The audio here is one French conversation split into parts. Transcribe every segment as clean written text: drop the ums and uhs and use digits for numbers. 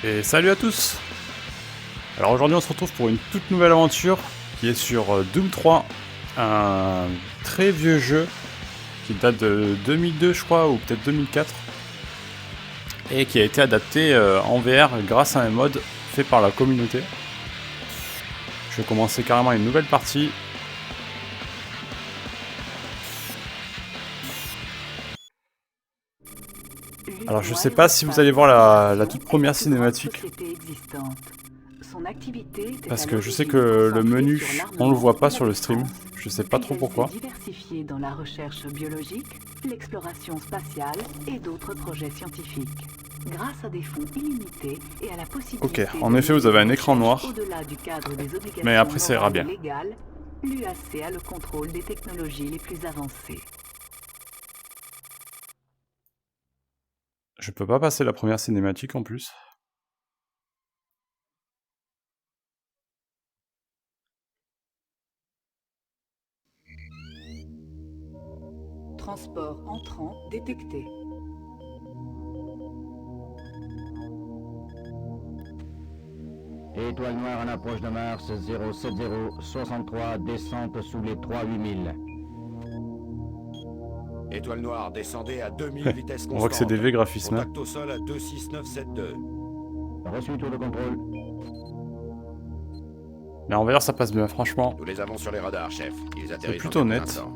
Et salut à tous. Alors aujourd'hui on se retrouve pour une toute nouvelle aventure qui est sur Doom 3, un très vieux jeu qui date de 2002 je crois, ou peut-être 2004, et qui a été adapté en VR grâce à un mode fait par la communauté. Je vais commencer carrément une nouvelle partie. Alors je sais pas si vous allez voir la toute première cinématique, parce que je sais que le menu on le voit pas sur le stream, je sais pas trop pourquoi. Diversifié dans la recherche biologique, l'exploration spatiale et d'autres projets scientifiques. Grâce à des fonds illimités et à la possibilité. Ok, en effet vous avez un écran noir, mais après ça ira bien. L'UAC a le contrôle des technologies les plus avancées. Je peux pas passer la première cinématique en plus. Transport entrant détecté. Étoile noire en approche de Mars 07063, descente sous les 38000. Étoile noire, descendez à 2000 vitesse constante. On voit que c'est des V graphismes. Contact au sol à 26972. Reçu, tour de contrôle. Mais en VR ça passe bien franchement. Nous les avons sur les radars, chef. Ils C'est atterrissent plutôt dans net. quelques instants.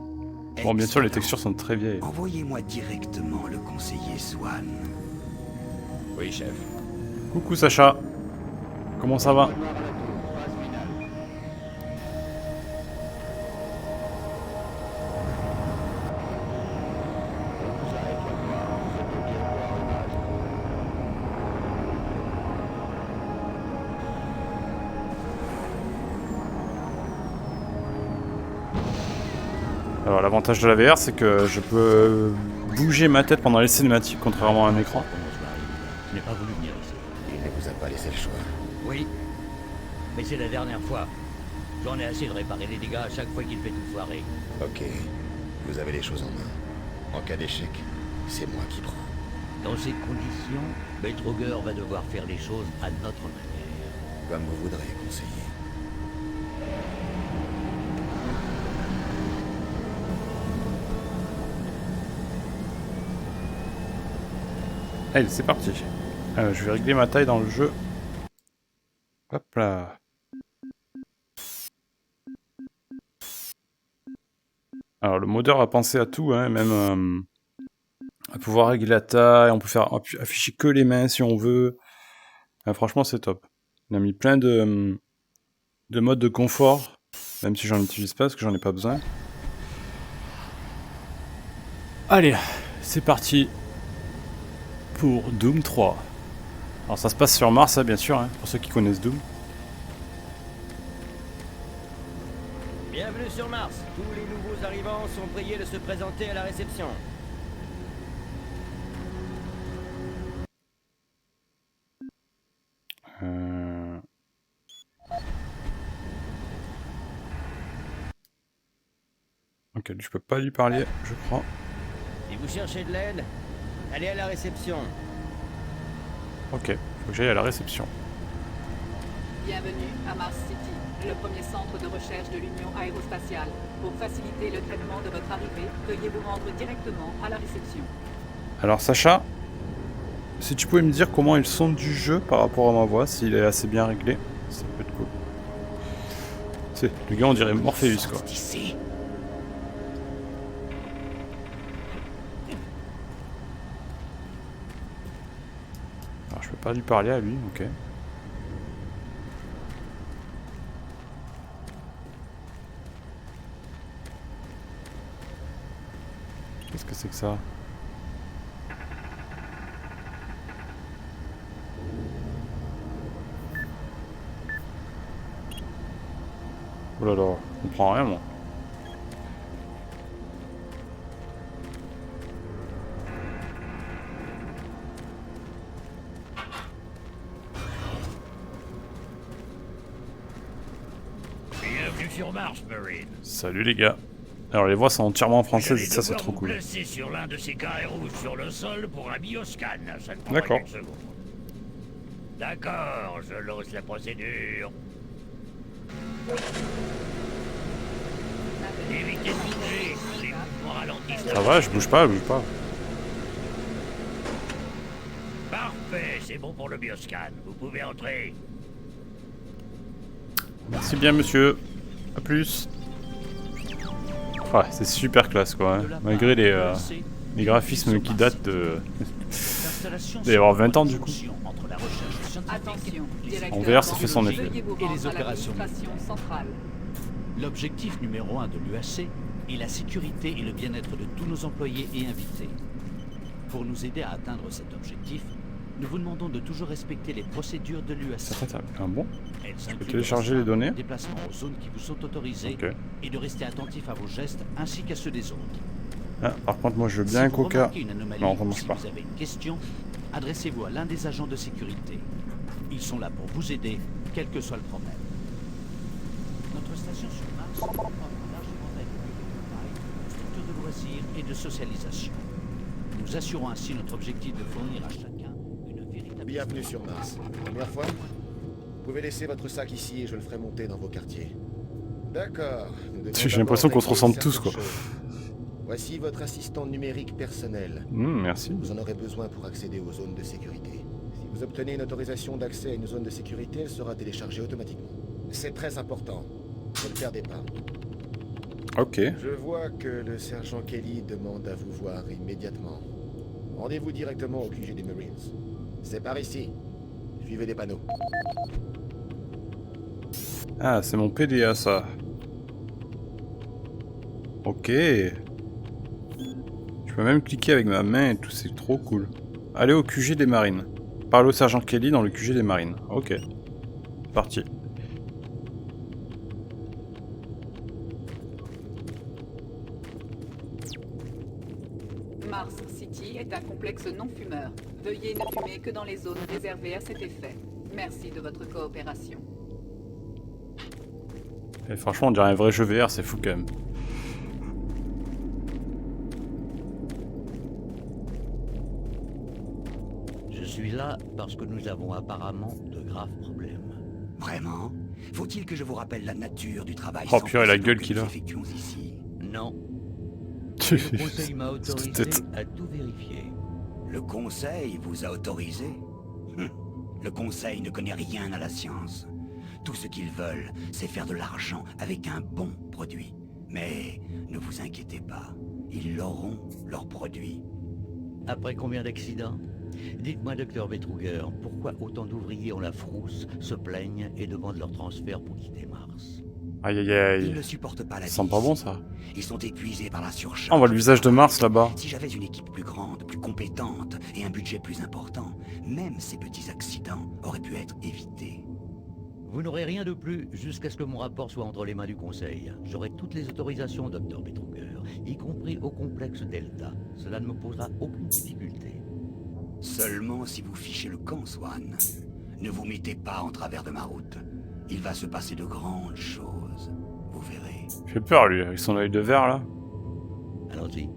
Bon bien sûr les textures sont très vieilles. Envoyez-moi directement le conseiller Swan. Oui, chef. Coucou Sacha. Comment ça va? Alors l'avantage de la VR c'est que je peux bouger ma tête pendant les cinématiques contrairement à un écran. Je n'ai pas voulu venir ici. Il ne vous a pas laissé le choix. Oui, mais c'est la dernière fois. J'en ai assez de réparer les dégâts à chaque fois qu'il fait tout foirer. Ok. Vous avez les choses en main. En cas d'échec, c'est moi qui prends. Dans ces conditions, Maître Auger va devoir faire les choses à notre manière. Comme vous voudrez, conseiller. Allez, c'est parti. Je vais régler ma taille dans le jeu. Hop là. Alors le modeur a pensé à tout, hein, même à pouvoir régler la taille, on peut faire afficher que les mains si on veut. Franchement c'est top. Il a mis plein de modes de confort, même si j'en utilise pas parce que j'en ai pas besoin. Allez, c'est parti pour Doom 3. Alors ça se passe sur Mars, hein, bien sûr, hein, pour ceux qui connaissent Doom. Bienvenue sur Mars. Tous les nouveaux arrivants sont priés de se présenter à la réception. Ok, je peux pas lui parler, je crois. Si vous cherchez de l'aide, allez à la réception. Ok, faut que j'aille à la réception. Bienvenue à Mars City, le premier centre de recherche de l'Union aérospatiale. Pour faciliter le traitement de votre arrivée, veuillez vous rendre directement à la réception. Alors Sacha, si tu pouvais me dire comment est le son du jeu par rapport à ma voix, s'il est assez bien réglé, ça peut être cool. C'est, le gars on dirait Morpheus quoi. Alors je peux pas lui parler à lui, ok. Qu'est-ce que c'est que ça? Oh là là, je comprends rien moi. Bienvenue sur Mars, Marine. Salut les gars. Alors les voix sont entièrement françaises et ça c'est trop cool. Placé sur l'un de ces carrés rouges sur le sol pour un bioscan. Ça ne prend D'accord. pas qu'une seconde. D'accord, je lance la procédure. Évitez de bouger, les mouvements ralentissent. Ça va, je bouge pas, je bouge pas. Parfait, c'est bon pour le bioscan. Vous pouvez entrer. Merci bien, monsieur. A plus. Ouais, c'est super classe, quoi. Hein. Malgré les graphismes qui datent de... d'y avoir 20 ans, du coup. Attention, En VR, ça fait son effet. veuillez vous Et les rendre à opérations. l'administration centrale. L'objectif numéro 1 de l'UAC est la sécurité et le bien-être de tous nos employés et invités. Pour nous aider à atteindre cet objectif, nous vous demandons de toujours respecter les procédures de l'UAC. Ça fait un bon. Elles peux incluent télécharger le les données. déplacement aux zones qui vous sont autorisées Ok. et de rester attentif à vos gestes ainsi qu'à ceux des autres. Ah, par contre, moi, je veux bien Si un vous coca. remarquez une anomalie Non, ça ou marche si pas. vous avez une question, adressez-vous à l'un des agents de sécurité. Ils sont là pour vous aider, quel que soit le problème. Notre station sur Mars offre un large éventail de lieux de travail, de structures de loisirs et de socialisation. Nous assurons ainsi notre objectif de fournir à chacun une véritable... Bienvenue sur Mars. Première fois? Vous pouvez laisser votre sac ici et je le ferai monter dans vos quartiers. D'accord. nous devons J'ai l'impression d'abord qu'on se ressemble tous, régler quoi. certaines choses. Voici votre assistant numérique personnel. Merci. Vous en aurez besoin pour accéder aux zones de sécurité. Si vous obtenez une autorisation d'accès à une zone de sécurité, elle sera téléchargée automatiquement. C'est très important. Ne le perdez pas. Ok. Je vois que le sergent Kelly demande à vous voir immédiatement. Rendez-vous directement au QG des Marines. C'est par ici. Suivez les panneaux. Ah, c'est mon PDA, ça. Ok. Je peux même cliquer avec ma main et tout, c'est trop cool. Allez au QG des Marines. Parle au sergent Kelly dans le QG des Marines. Ok. Parti. Mars City est un complexe non-fumeur. Veuillez ne fumer que dans les zones réservées à cet effet. Merci de votre coopération. Et franchement, on dirait un vrai jeu VR, c'est fou quand même. Je suis là parce que nous avons apparemment de graves problèmes. Vraiment? Faut-il que je vous rappelle la nature du travail Oh sans purée, la précédent gueule que qu'il nous a. effectuons ici? Non. Le conseil m'a C'est autorisé peut-être- à tout vérifier. Le conseil vous a autorisé? Le conseil ne connaît rien à la science. Tout ce qu'ils veulent, c'est faire de l'argent avec un bon produit. Mais ne vous inquiétez pas, ils l'auront, leur produit. Après combien d'accidents? Dites-moi, docteur Betruger, pourquoi autant d'ouvriers ont la frousse, se plaignent et demandent leur transfert pour quitter Mars? Aïe aïe Ils aïe. ne supportent pas la Ça vie sent pas bon ici. ça. Ils sont épuisés par la surcharge. Ah, on voit le visage de Mars là-bas. Si j'avais une équipe plus grande, plus compétente et un budget plus important, même ces petits accidents auraient pu être évités. Vous n'aurez rien de plus jusqu'à ce que mon rapport soit entre les mains du Conseil. J'aurai toutes les autorisations, docteur Betruger, y compris au complexe Delta. Cela ne me posera aucune difficulté. Seulement si vous fichez le camp, Swan. Ne vous mettez pas en travers de ma route. Il va se passer de grandes choses. Vous verrez. Il fait peur lui, avec son œil de verre là. Allons-y.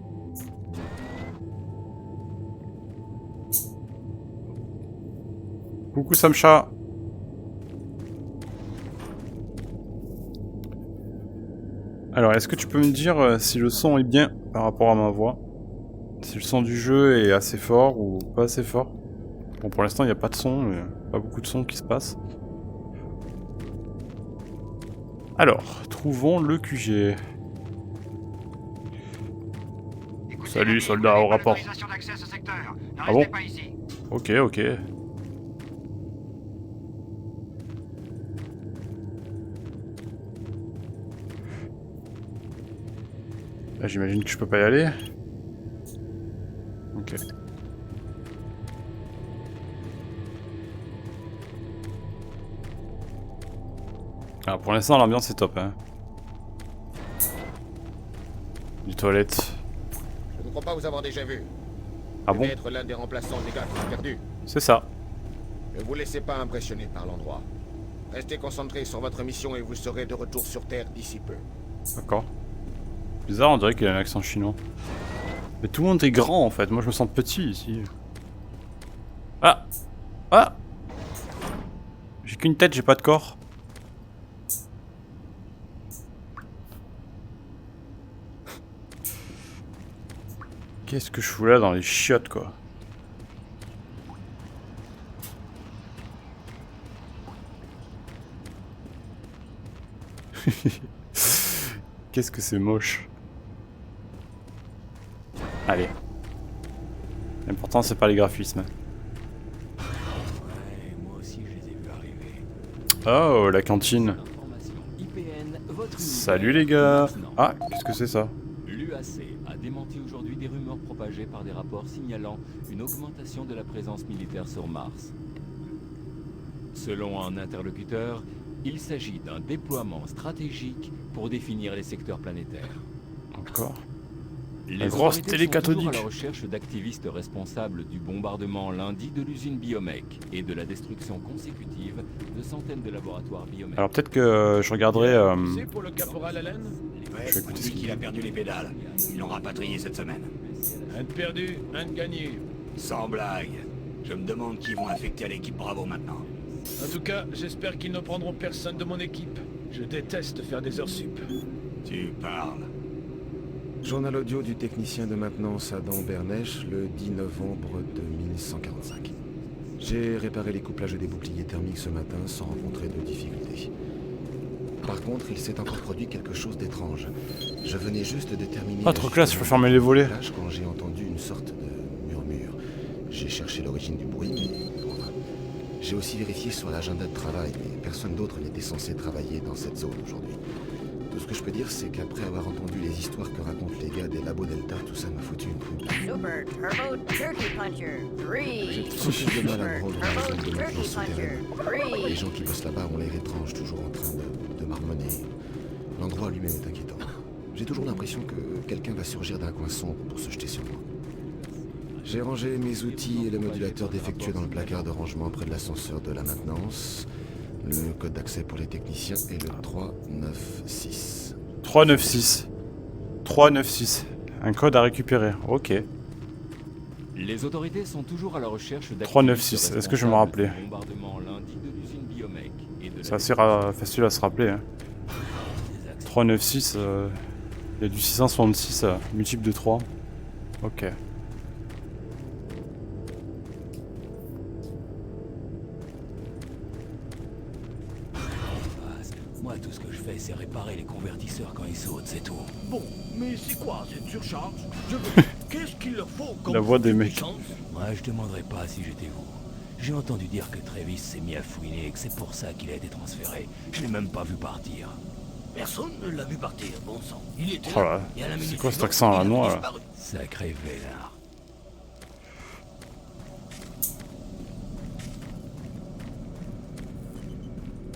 Coucou Samcha. Alors, est-ce que tu peux me dire si le son est bien par rapport à ma voix? Si le son du jeu est assez fort ou pas assez fort? Bon, pour l'instant, il n'y a pas de son, pas beaucoup de son qui se passe. Alors, trouvons le QG. Salut, soldat, au rapport. Ah bon? Ok, ok. Là, j'imagine que je peux pas y aller. Ok. Alors pour l'instant l'ambiance est top hein. Les toilettes. Je ne crois pas vous avoir déjà vu. Ah Vous bon? devez être l'un des remplaçants des gars qui ont perdu. C'est ça. Ne vous laissez pas impressionner par l'endroit. Restez concentrés sur votre mission et vous serez de retour sur Terre d'ici peu. D'accord. Bizarre, on dirait qu'il a un accent chinois. Mais tout le monde est grand en fait, moi je me sens petit ici. Ah! Ah! qu'une tête, j'ai pas de corps. Qu'est-ce que je fous là dans les chiottes, quoi? Qu'est-ce que c'est moche. Allez. L'important, c'est pas les graphismes. Oh, la cantine. Salut les gars. Ah, qu'est-ce que c'est ça? L'UAC a démenti aujourd'hui des rumeurs propagées par des rapports signalant une augmentation de la présence militaire sur Mars. Selon un interlocuteur, il s'agit d'un déploiement stratégique pour définir les secteurs planétaires. Encore? Les grosse autorités télé sont toujours cathodique. à la recherche d'activistes responsables du bombardement lundi de l'usine Biomec et de la destruction consécutive de centaines de laboratoires Biomec. Alors peut-être que je regarderai... C'est pour le caporal Allen? Ouais, Je vais on écouter ce dit qu'il qu'il a perdu les pédales. Ils l'ont rapatrié cette semaine. Un de perdu, un de gagné. Sans blague. Je me demande qui vont affecter à l'équipe Bravo maintenant. En tout cas, j'espère qu'ils ne prendront personne de mon équipe. Je déteste faire des heures sup. Tu parles. Journal audio du technicien de maintenance Adam Bernèche le 10 novembre 2145. J'ai réparé les couplages des boucliers thermiques ce matin sans rencontrer de difficultés. Par contre, il s'est encore produit quelque chose d'étrange. Je venais juste de terminer... Ah, trop classe, je peux fermer les volets. Quand j'ai entendu une sorte de murmure. J'ai cherché l'origine du bruit, mais en vain. J'ai aussi vérifié sur l'agenda de travail, mais personne d'autre n'était censé travailler dans cette zone aujourd'hui. Tout ce que je peux dire, c'est qu'après avoir entendu les histoires que racontent les gars des labos Delta, tout ça m'a foutu une trouille. Super Turbo Turkey Puncher 3. J'ai tout plus de mal à me rendre dans la zone de Turkey maintenance Puncher souterraine. 3. Les gens qui bossent là-bas ont l'air étranges, toujours en train de marmonner. L'endroit lui-même est inquiétant. J'ai toujours l'impression que quelqu'un va surgir d'un coin sombre pour se jeter sur moi. J'ai rangé mes outils et le modulateur défectueux dans le placard de rangement près de l'ascenseur de la maintenance. Le code d'accès pour les techniciens est le 396. 396. 396. Un code à récupérer. Ok. Les autorités sont toujours à la recherche d'activistes 396, est-ce que je me rappelais? responsables du bombardement lundi de l'usine Biomec et de la C'est assez facile à se rappeler. Hein. 396, il y a du 666, multiple de 3. Ok. Moi, tout ce que je fais, c'est réparer les convertisseurs quand ils sautent, c'est tout. Bon, mais c'est quoi cette surcharge? Qu'est-ce qu'il leur faut comme La voix des mecs. Moi, je demanderais pas si j'étais vous. J'ai entendu dire que Travis s'est mis à fouiner et que c'est pour ça qu'il a été transféré. Je l'ai même pas vu partir. Personne ne l'a vu partir, bon sang. Il était Oh là, c'est quoi cet accent à la noix là? Sacré vénard.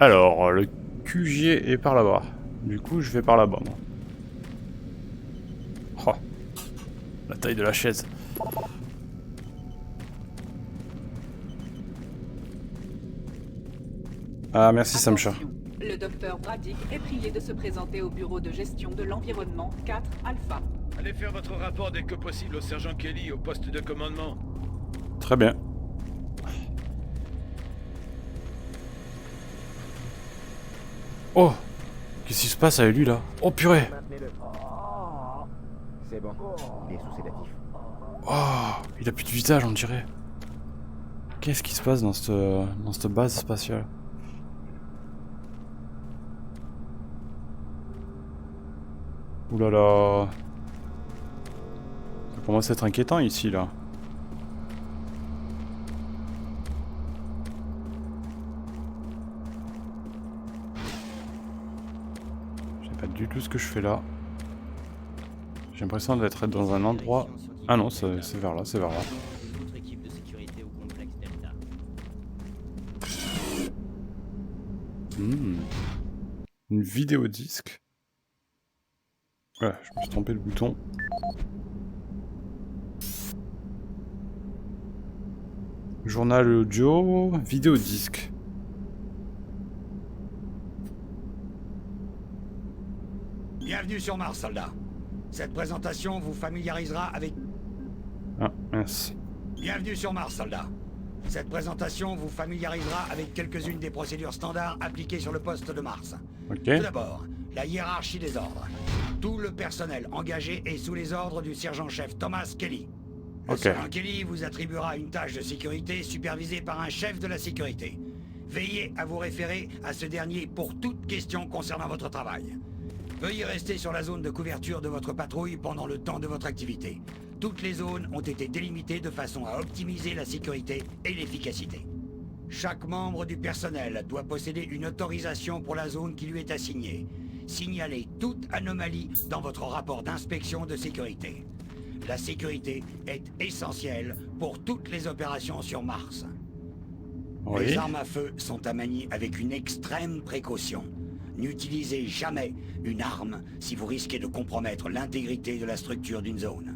Alors, le QG est par là-bas. Du coup, je vais par là-bas, moi. Oh, la taille de la chaise. Ah, merci Samcha. Attention, le docteur Braddock est prié de se présenter au bureau de gestion de l'environnement 4 Alpha. Allez faire votre rapport dès que possible au sergent Kelly au poste de commandement. Très bien. Oh, qu'est-ce qui se passe avec lui là? Oh purée. C'est bon, il est sous sédatif. Oh, il a plus de visage on dirait. Qu'est-ce qui se passe dans cette base spatiale? Ouh là là. Ça commence à être inquiétant ici là. Je sais pas du tout ce que je fais là. J'ai l'impression d'être dans un endroit... Ah non, c'est vers là, c'est vers là. Une vidéo disque. Ouais, je me suis trompé le bouton. Journal audio, vidéo disque. Bienvenue sur Mars, soldat. Cette présentation vous familiarisera avec... Ah, mince. Bienvenue sur Mars, soldat. Cette présentation vous familiarisera avec quelques-unes des procédures standards appliquées sur le poste de Mars. Ok. Tout d'abord, la hiérarchie des ordres. Tout le personnel engagé est sous les ordres du sergent-chef Thomas Kelly. Le sergent Kelly vous attribuera une tâche de sécurité supervisée par un chef de la sécurité. Veillez à vous référer à ce dernier pour toute question concernant votre travail. Veuillez rester sur la zone de couverture de votre patrouille pendant le temps de votre activité. Toutes les zones ont été délimitées de façon à optimiser la sécurité et l'efficacité. Chaque membre du personnel doit posséder une autorisation pour la zone qui lui est assignée. Signalez toute anomalie dans votre rapport d'inspection de sécurité. La sécurité est essentielle pour toutes les opérations sur Mars. Oui. Les armes à feu sont à manier avec une extrême précaution. N'utilisez jamais une arme si vous risquez de compromettre l'intégrité de la structure d'une zone.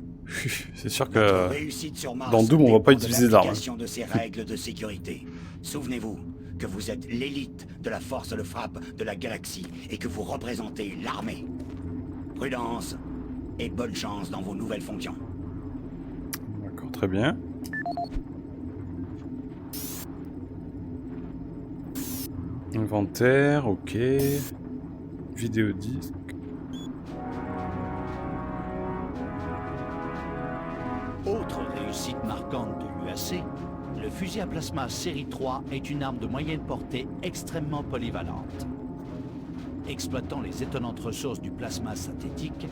C'est sûr Notre que réussite sur Mars dans Doom, on va pas dépend de utiliser d'armes. l'application de ces règles de sécurité. Souvenez-vous que vous êtes l'élite de la force de frappe de la galaxie et que vous représentez l'armée. Prudence et bonne chance dans vos nouvelles fonctions. D'accord, très bien. Inventaire, ok. Vidéodisque. Autre réussite marquante de l'UAC, le fusil à plasma série 3 est une arme de moyenne portée extrêmement polyvalente. Exploitant les étonnantes ressources du plasma synthétique,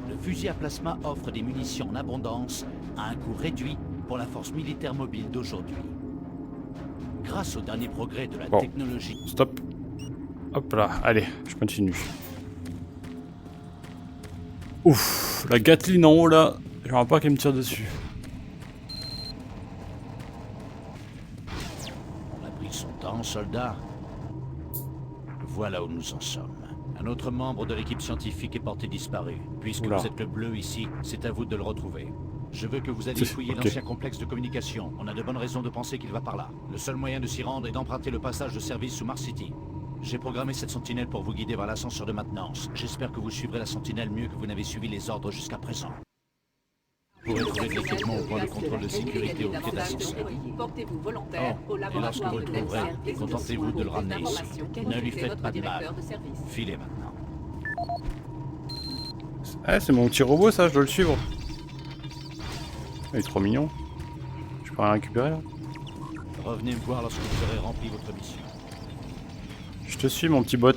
le fusil à plasma offre des munitions en abondance à un coût réduit pour la force militaire mobile d'aujourd'hui. Grâce aux derniers progrès de la technologie... Stop. Hop là, allez, je continue. Ouf, la Gatling en haut là, j'aimerais pas qu'elle me tire dessus. On a pris son temps, soldat. Voilà où nous en sommes. Un autre membre de l'équipe scientifique est porté disparu. Puisque Oula. vous êtes le bleu ici, c'est à vous de le retrouver. Je veux que vous alliez fouiller Ok. l'ancien complexe de communication. On a de bonnes raisons de penser qu'il va par là. Le seul moyen de s'y rendre est d'emprunter le passage de service sous Mars City. J'ai programmé cette sentinelle pour vous guider vers l'ascenseur de maintenance. J'espère que vous suivrez la sentinelle mieux que vous n'avez suivi les ordres jusqu'à présent. Vous pourrez trouver de l'équipement au point de contrôle de sécurité au pied de l'ascenseur. Portez-vous volontaire au Et lorsque laboratoire vous de le trouverez, service contentez-vous de le ramener ici. d'information. Ne lui faites Votre pas de directeur mal. de service. Filez maintenant. Ah, c'est mon petit robot ça, je dois le suivre. Il est trop mignon. Je peux rien récupérer là. Revenez me voir lorsque vous aurez rempli votre mission. Je te suis mon petit bot.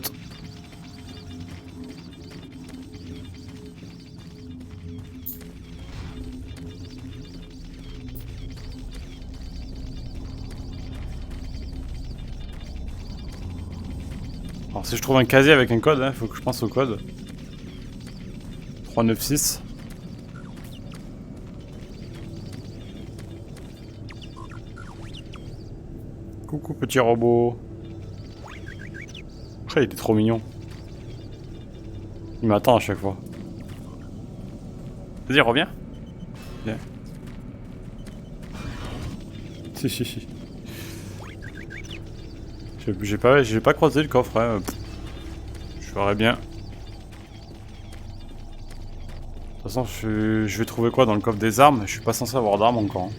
Alors si je trouve un casier avec un code, il faut que je pense au code. 396. Coucou petit robot. Il était trop mignon. Il m'attend à chaque fois. Vas-y, reviens. Viens. Si. J'ai pas croisé le coffre. Hein. Je ferais bien. De toute façon, je vais trouver quoi dans le coffre des armes? Je suis pas censé avoir d'armes encore. Hein.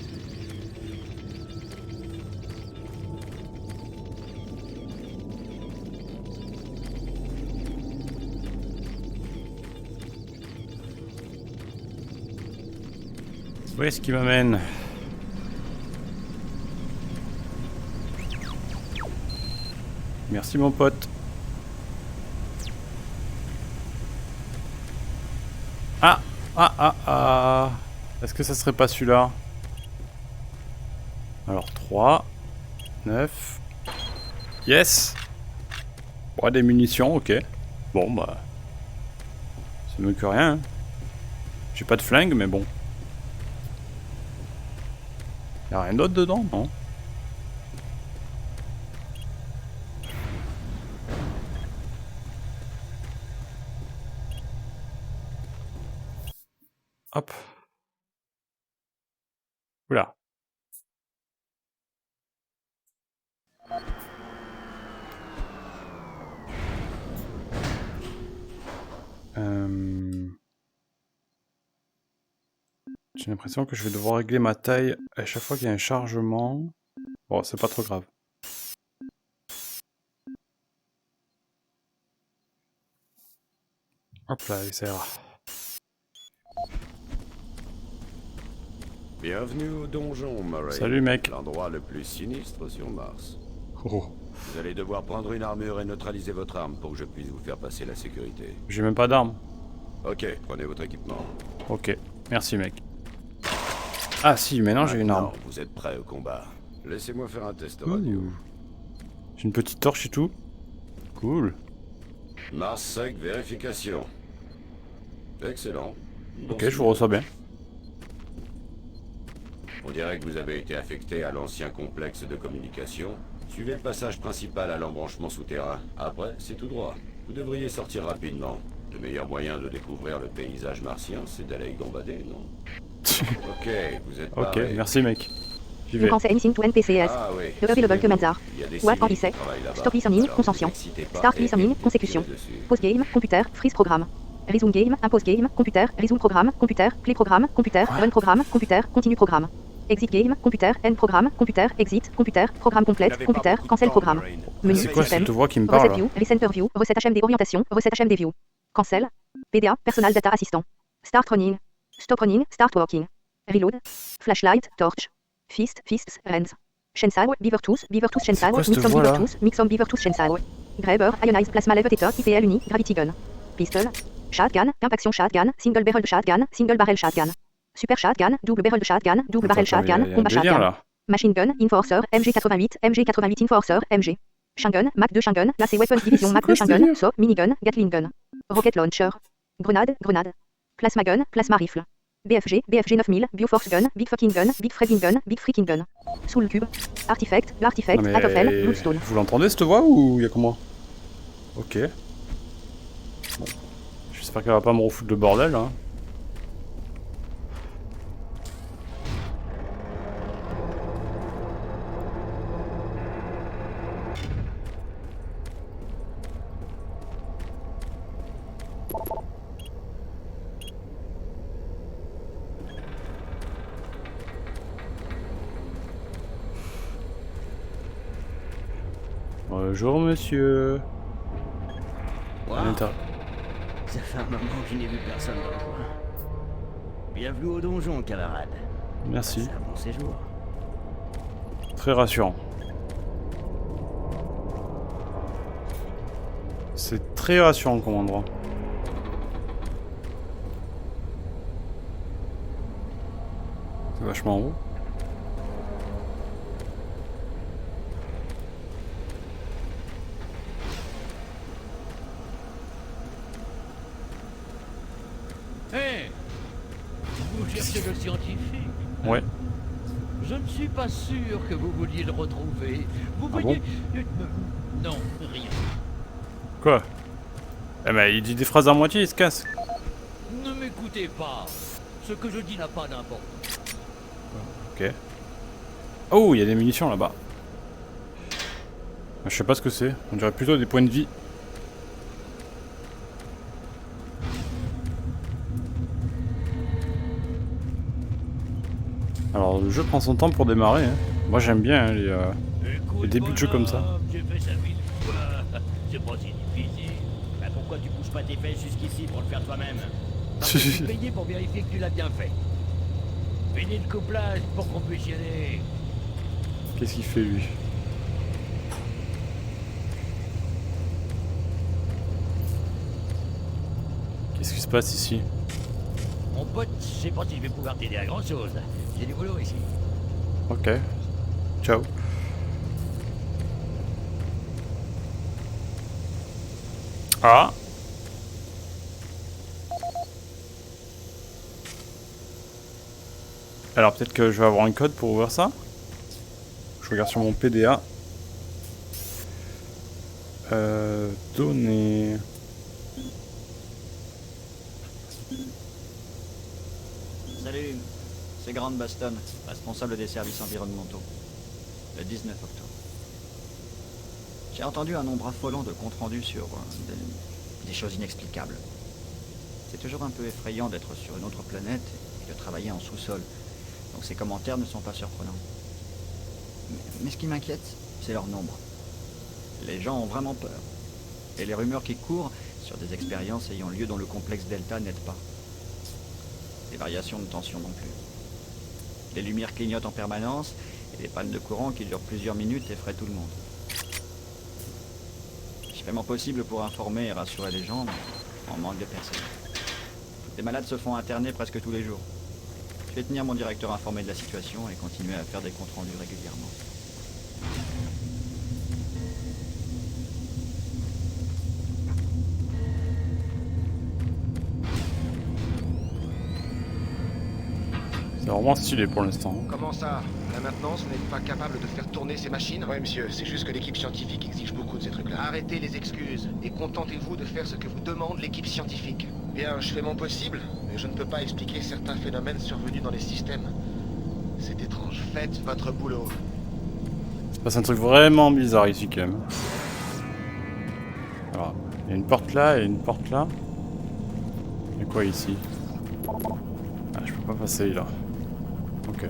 Où est-ce qu'il m'amène? Merci mon pote. Ah. Est-ce que ça serait pas celui-là? Alors 3, 9. Yes. Ouais, des munitions, ok. Bon bah. C'est mieux que rien. Hein. J'ai pas de flingue, mais bon. Y'a rien d'autre dedans, non? Hop. Oula. J'ai l'impression que je vais devoir régler ma taille à chaque fois qu'il y a un chargement. Bon, c'est pas trop grave. Hop là, ça ira. Bienvenue au donjon, Murray. Salut, mec. L'endroit le plus sinistre sur Mars. Oh. Vous allez devoir prendre une armure et neutraliser votre arme pour que je puisse vous faire passer la sécurité. J'ai même pas d'arme. Ok, prenez votre équipement. Ok, merci, mec. Ah si, maintenant j'ai une arme. Vous êtes prêt au combat. Laissez-moi faire un test radio. J'ai une petite torche et tout. Cool. Mars sec, vérification. Excellent. Ok, je vous reçois bien. On dirait que vous avez été affecté à l'ancien complexe de communication. Suivez le passage principal à l'embranchement souterrain. Après, c'est tout droit. Vous devriez sortir rapidement. Le meilleur moyen de découvrir le paysage martien, c'est d'aller y gambader, non? Ok, vous êtes Ok, paré. merci mec. J'y You vais. can say anything to NPCs. Ah oui. The available commands are. Il y a des What civils on qui say. travaillent là-bas. Stop listening, Alors, conscient. vous excitez pas Start et listening, tirez consécution. dessus. Pause game, computer, freeze programme. Resume game, impose game, computer, resume programme, computer, play programme, computer, run programme, computer, continue programme. Exit game, computer, end programme, computer, exit, computer, programme complète, computer, cancel programme. Menu, C'est quoi système, cette voix qui me parle reset là? view, recenter view, reset HMD orientation, reset HMD view. Cancel. PDA, personal data assistant. Start running. Stop running, start working. Reload. Flashlight, torch. Fist, fists, hands. Chainsaw, beaver tooth, chainsaw, quoi cette mixum voix, beaver là tooth, mixum beaver tooth chainsaw. Grabber, ionized plasma levitator, IPL uni, gravity gun. Pistol. Shotgun, impaction shotgun, single barrel shotgun, single barrel shotgun. Super shotgun, double barrel shotgun, double barrel Attends, shotgun, y a un combat délire, shotgun. là. Machine gun, enforcer, MG88 enforcer, MG. Shangun, Mac 2 Shangun, classé weapons division Mac 2 Shangun, so, minigun, Gatling gun. Rocket launcher. Grenade, grenade. Plasma gun, plasma rifle. BFG 9000, Bioforce gun, Big fucking gun, Big freaking gun. Soul cube. Artifact, l'artifact, Non, mais, Atofel, Bloodstone. Vous l'entendez cette voix ou y'a que moi? Ok. Bon. J'espère qu'elle va pas me refoutre le bordel hein. Bonjour monsieur. Wow. À l'intérieur. Ça fait un moment que je n'ai vu personne dans le coin. Bienvenue au donjon, camarade. Merci. C'est un bon séjour. Très rassurant. C'est très rassurant comme endroit. C'est vachement haut. Hé, vous cherchez le scientifique? Ouais. Je ne suis pas sûr que vous vouliez le retrouver. Vous Ah vouliez... Non, rien. Quoi? Eh ben il dit des phrases à moitié, il se casse. Ne m'écoutez pas. Ce que je dis n'a pas d'importance. Ok. Oh, il y a des munitions là-bas. Je sais pas ce que c'est. On dirait plutôt des points de vie. Alors le jeu prend son temps pour démarrer. Hein. Moi j'aime bien hein, les débuts de jeu comme ça. J'ai fait ça 1000 fois. C'est pas si difficile. Bah pourquoi tu bouges pas tes fesses jusqu'ici pour le faire toi-même? Parce que je suis payé pour vérifier que tu l'as bien fait. Finis le couplage pour qu'on puisse y aller. Qu'est-ce qu'il fait lui? Qu'est-ce qui se passe ici? Mon pote, je sais pas si je vais pouvoir t'aider à grand chose. J'ai du boulot ici. Ok. Ciao. Ah. Alors peut-être que je vais avoir un code pour ouvrir ça. Je regarde sur mon PDA. Données. Salut, c'est Grant Baston, responsable des services environnementaux. Le 19 octobre. J'ai entendu un nombre affolant de comptes rendus sur des choses inexplicables. C'est toujours un peu effrayant d'être sur une autre planète et de travailler en sous-sol. Donc ces commentaires ne sont pas surprenants. Mais ce qui m'inquiète, c'est leur nombre. Les gens ont vraiment peur. Et les rumeurs qui courent sur des expériences ayant lieu dans le complexe Delta n'aident pas. Les variations de tension non plus. Les lumières clignotent en permanence et des pannes de courant qui durent plusieurs minutes effraient tout le monde. Je fais mon possible pour informer et rassurer les gens, mais on manque de personnel. Des malades se font interner presque tous les jours. Je vais tenir mon directeur informé de la situation et continuer à faire des comptes rendus régulièrement. C'est vraiment stylé pour l'instant. Comment ça? Là maintenant, vous n'êtes pas capable de faire tourner ces machines? Oui, monsieur, c'est juste que l'équipe scientifique exige beaucoup de ces trucs-là. Arrêtez les excuses et contentez-vous de faire ce que vous demande l'équipe scientifique. Bien, je fais mon possible, mais je ne peux pas expliquer certains phénomènes survenus dans les systèmes. C'est étrange. Faites votre boulot. Il se passe un truc vraiment bizarre ici quand même. Alors, il y a une porte là et une porte là. Il y a quoi ici? Ah, je peux pas passer là. Ok.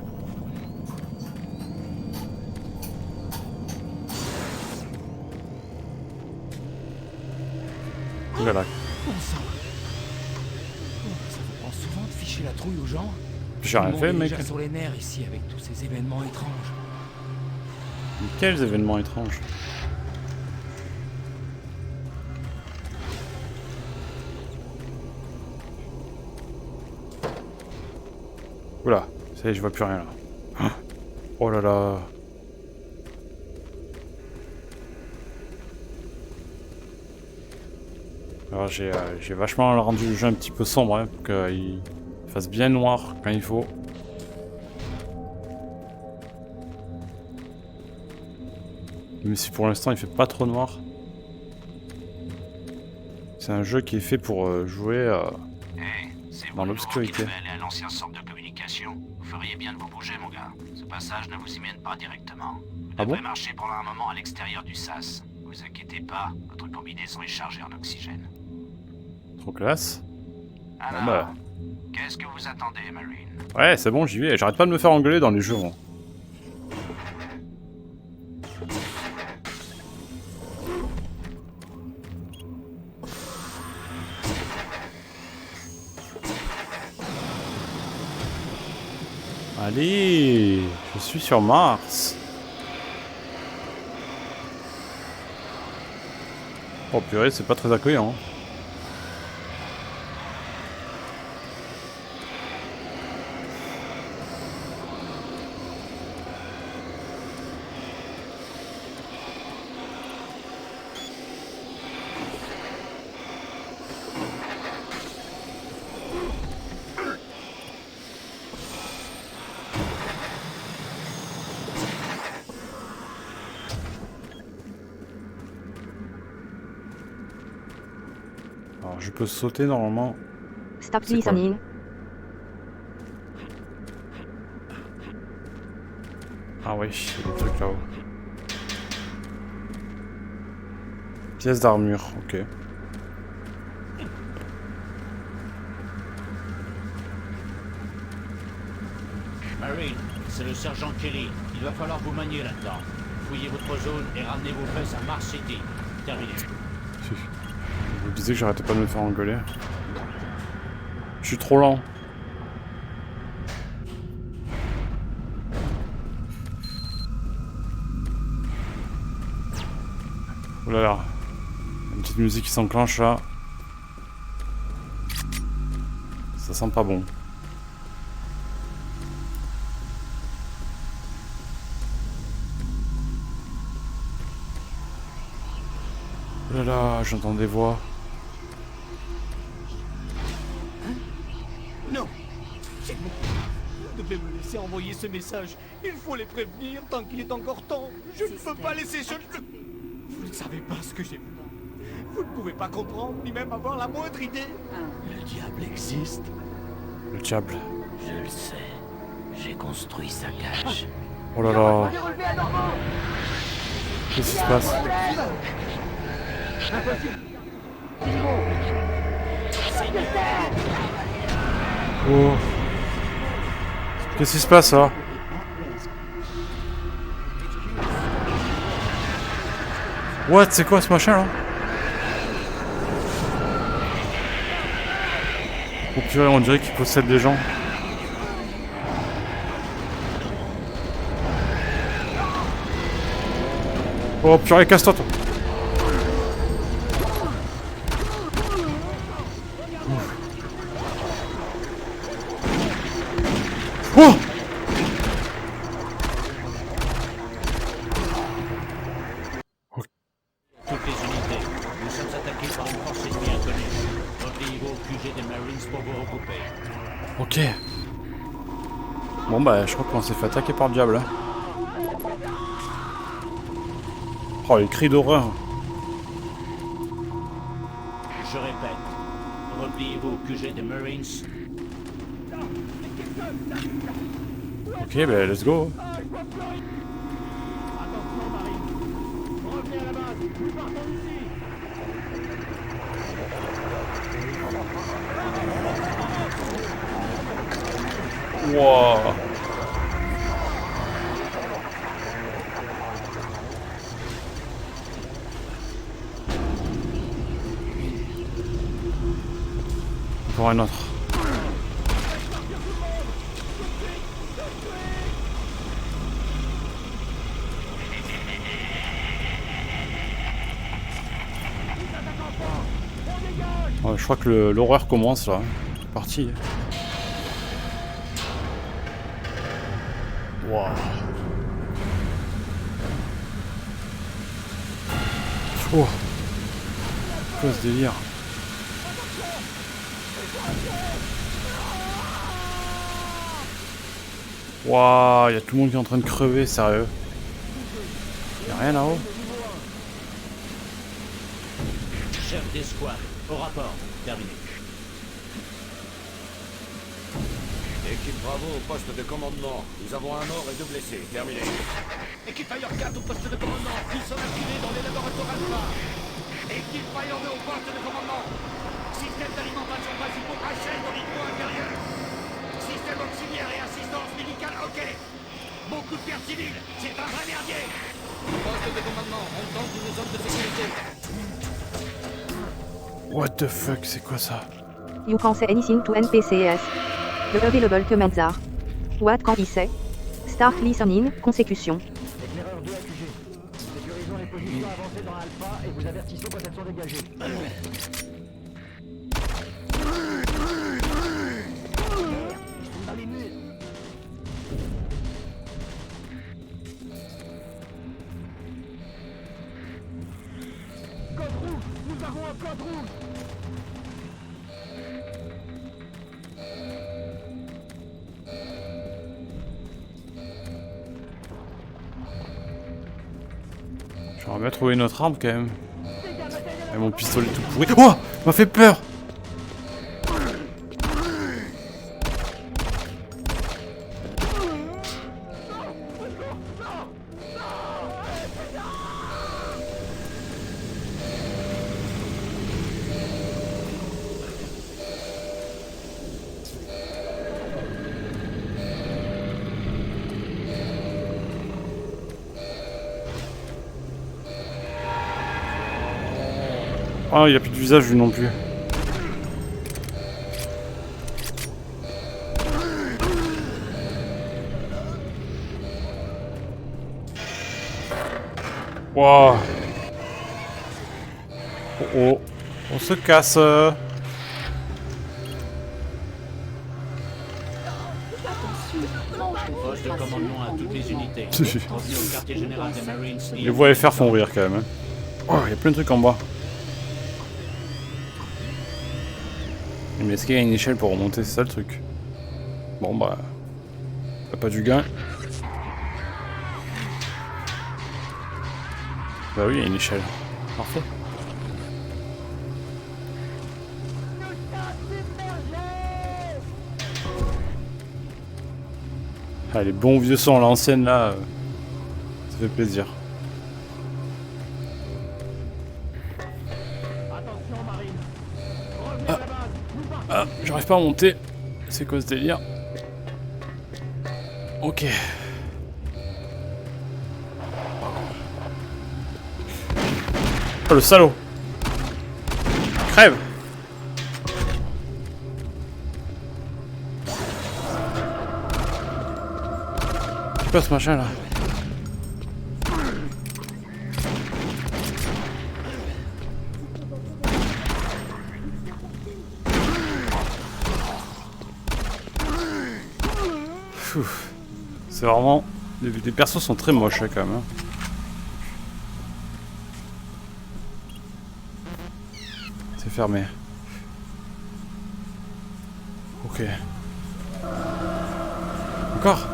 Voilà. Bon sang. Ça vous prend souvent de ficher la trouille aux gens? J'ai rien fait, mec. Déjà sur les nerfs ici avec tous ces événements étranges. Mais quels événements étranges? Oula, ça y est, je vois plus rien là. Oh là là. Alors j'ai vachement rendu le jeu un petit peu sombre hein, pour qu'il fasse bien noir quand il faut. Même si pour l'instant il fait pas trop noir. C'est un jeu qui est fait pour jouer dans l'obscurité. Aller à l'ancien centre de communication. Vous feriez bien de vous bouger, mon gars. Ce passage ne vous y mène pas directement. Vous devrez marcher pendant un moment à l'extérieur du sas. Vous inquiétez pas, votre combinaison est chargée en oxygène. Trop classe. Alors, bon bah. Qu'est-ce que vous attendez, Marine? Ouais, c'est bon, j'y vais. J'arrête pas de me faire engueuler dans les jeux, moi. Allez, je suis sur Mars. Oh purée, c'est pas très accueillant. Alors je peux sauter normalement. Stop listening. Ah oui, il y a des trucs là-haut. Pièce d'armure, ok. Marine, c'est le sergent Kelly. Il va falloir vous manier là-dedans. Fouillez votre zone et ramenez vos fesses à Mars City. Terminé. Je vous disais que j'arrêtais pas de me faire engueuler. Je suis trop lent. Oh là là. Une petite musique qui s'enclenche là. Ça sent pas bon. Oh là là, j'entends des voix. Non, c'est bon. Vous devez me laisser envoyer ce message. Il faut les prévenir tant qu'il est encore temps. Je ne peux pas laisser ce... Vous ne savez pas ce que j'ai vu. Vous ne pouvez pas comprendre, ni même avoir la moindre idée. Le diable existe. Le diable. Je le sais. J'ai construit sa cage. Oh là là. Qu'est-ce qui se passe? Oh. Qu'est-ce qui se passe là? What? C'est quoi ce machin là? Oh purée, on dirait qu'il possède des gens. Oh purée, casse-toi toi. Oh! Toutes les unités, nous sommes attaqués par une force ennemie inconnue. Repliez-vous au QG des Marines pour vous regrouper. Ok. Bon bah je crois qu'on s'est fait attaquer par le diable. Hein. Oh les cris d'horreur. Je répète, repliez-vous au QG des Marines. Ok bah let's go. Wow. Encore un autre. Ouais, je crois que l'horreur commence là. C'est parti. Wow. Oh. C'est quoi ce délire? Waouh, il y a tout le monde qui est en train de crever, sérieux. Y'a rien là-haut? Chef d'escouade, au rapport, terminé. Équipe Bravo au poste de commandement. Nous avons un mort et 2 blessés. Terminé. Équipe Fire 4 au poste de commandement. Ils sont activés dans les laboratoires Alpha. Équipe Fire 2 au poste de commandement. Système d'alimentation principaux HL au niveau inférieur. Système auxiliaire et assistance médicale, ok. Beaucoup de pertes civiles. C'est un vrai merdier. Poste de commandement, on tente une zone de sécurité. What the fuck, c'est quoi ça? You can say anything to NPCs. The available commands are. What can he say? Start listening, consécution. Éclaireur 2 accusé. Sécurisons les positions avancées dans Alpha et vous avertissez quand elles sont dégagées. Dans les murs. Code rouge. Nous avons un code rouge. J'aimerais bien trouver notre arme quand même. Et mon pistolet tout pourri. Oh! M'a fait peur! Ah, il n'y a plus de visage lui non plus. Wow. Oh oh. On se casse. Poste de commandement à toutes les unités. Revenez au quartier général des Marines. Les voix FR font rire quand même. Hein. Oh, il y a plein de trucs en bas. Mais est-ce qu'il y a une échelle pour remonter? C'est ça le truc. Bon bah... T'as pas du gain. Bah oui, il y a une échelle. Parfait. Ah, les bons vieux sons à l'ancienne là, ça fait plaisir. Ah, j'arrive pas à monter. C'est quoi ce délire? Ok. Oh le salaud. Crève. C'est quoi ce machin là? C'est vraiment... Les persos sont très moches quand même. Hein. C'est fermé. Ok. Encore?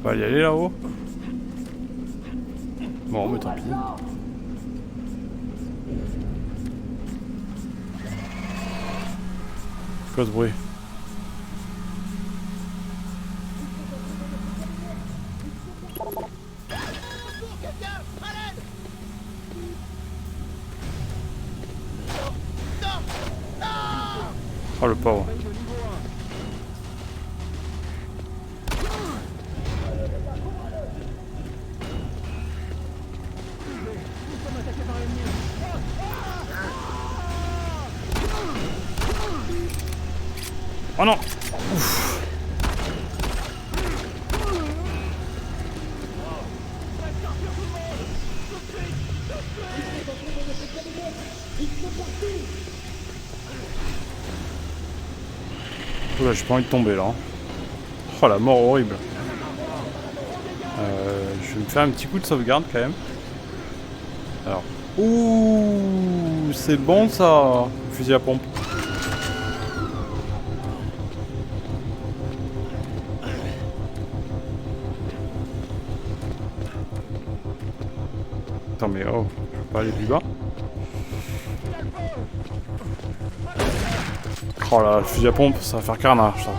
On va y aller là-haut. Bon, mais tant pis. C'est quoi ce bruit? Oh le pauvre. Oh non! Ouf. Oula, j'ai pas envie de tomber là. Oh la mort horrible. Je vais me faire un petit coup de sauvegarde quand même. Alors. Ouh, c'est bon ça! Fusil à pompe. Attends mais oh, je peux pas aller plus bas. Oh là, le fusil à pompe, ça va faire carnage ça.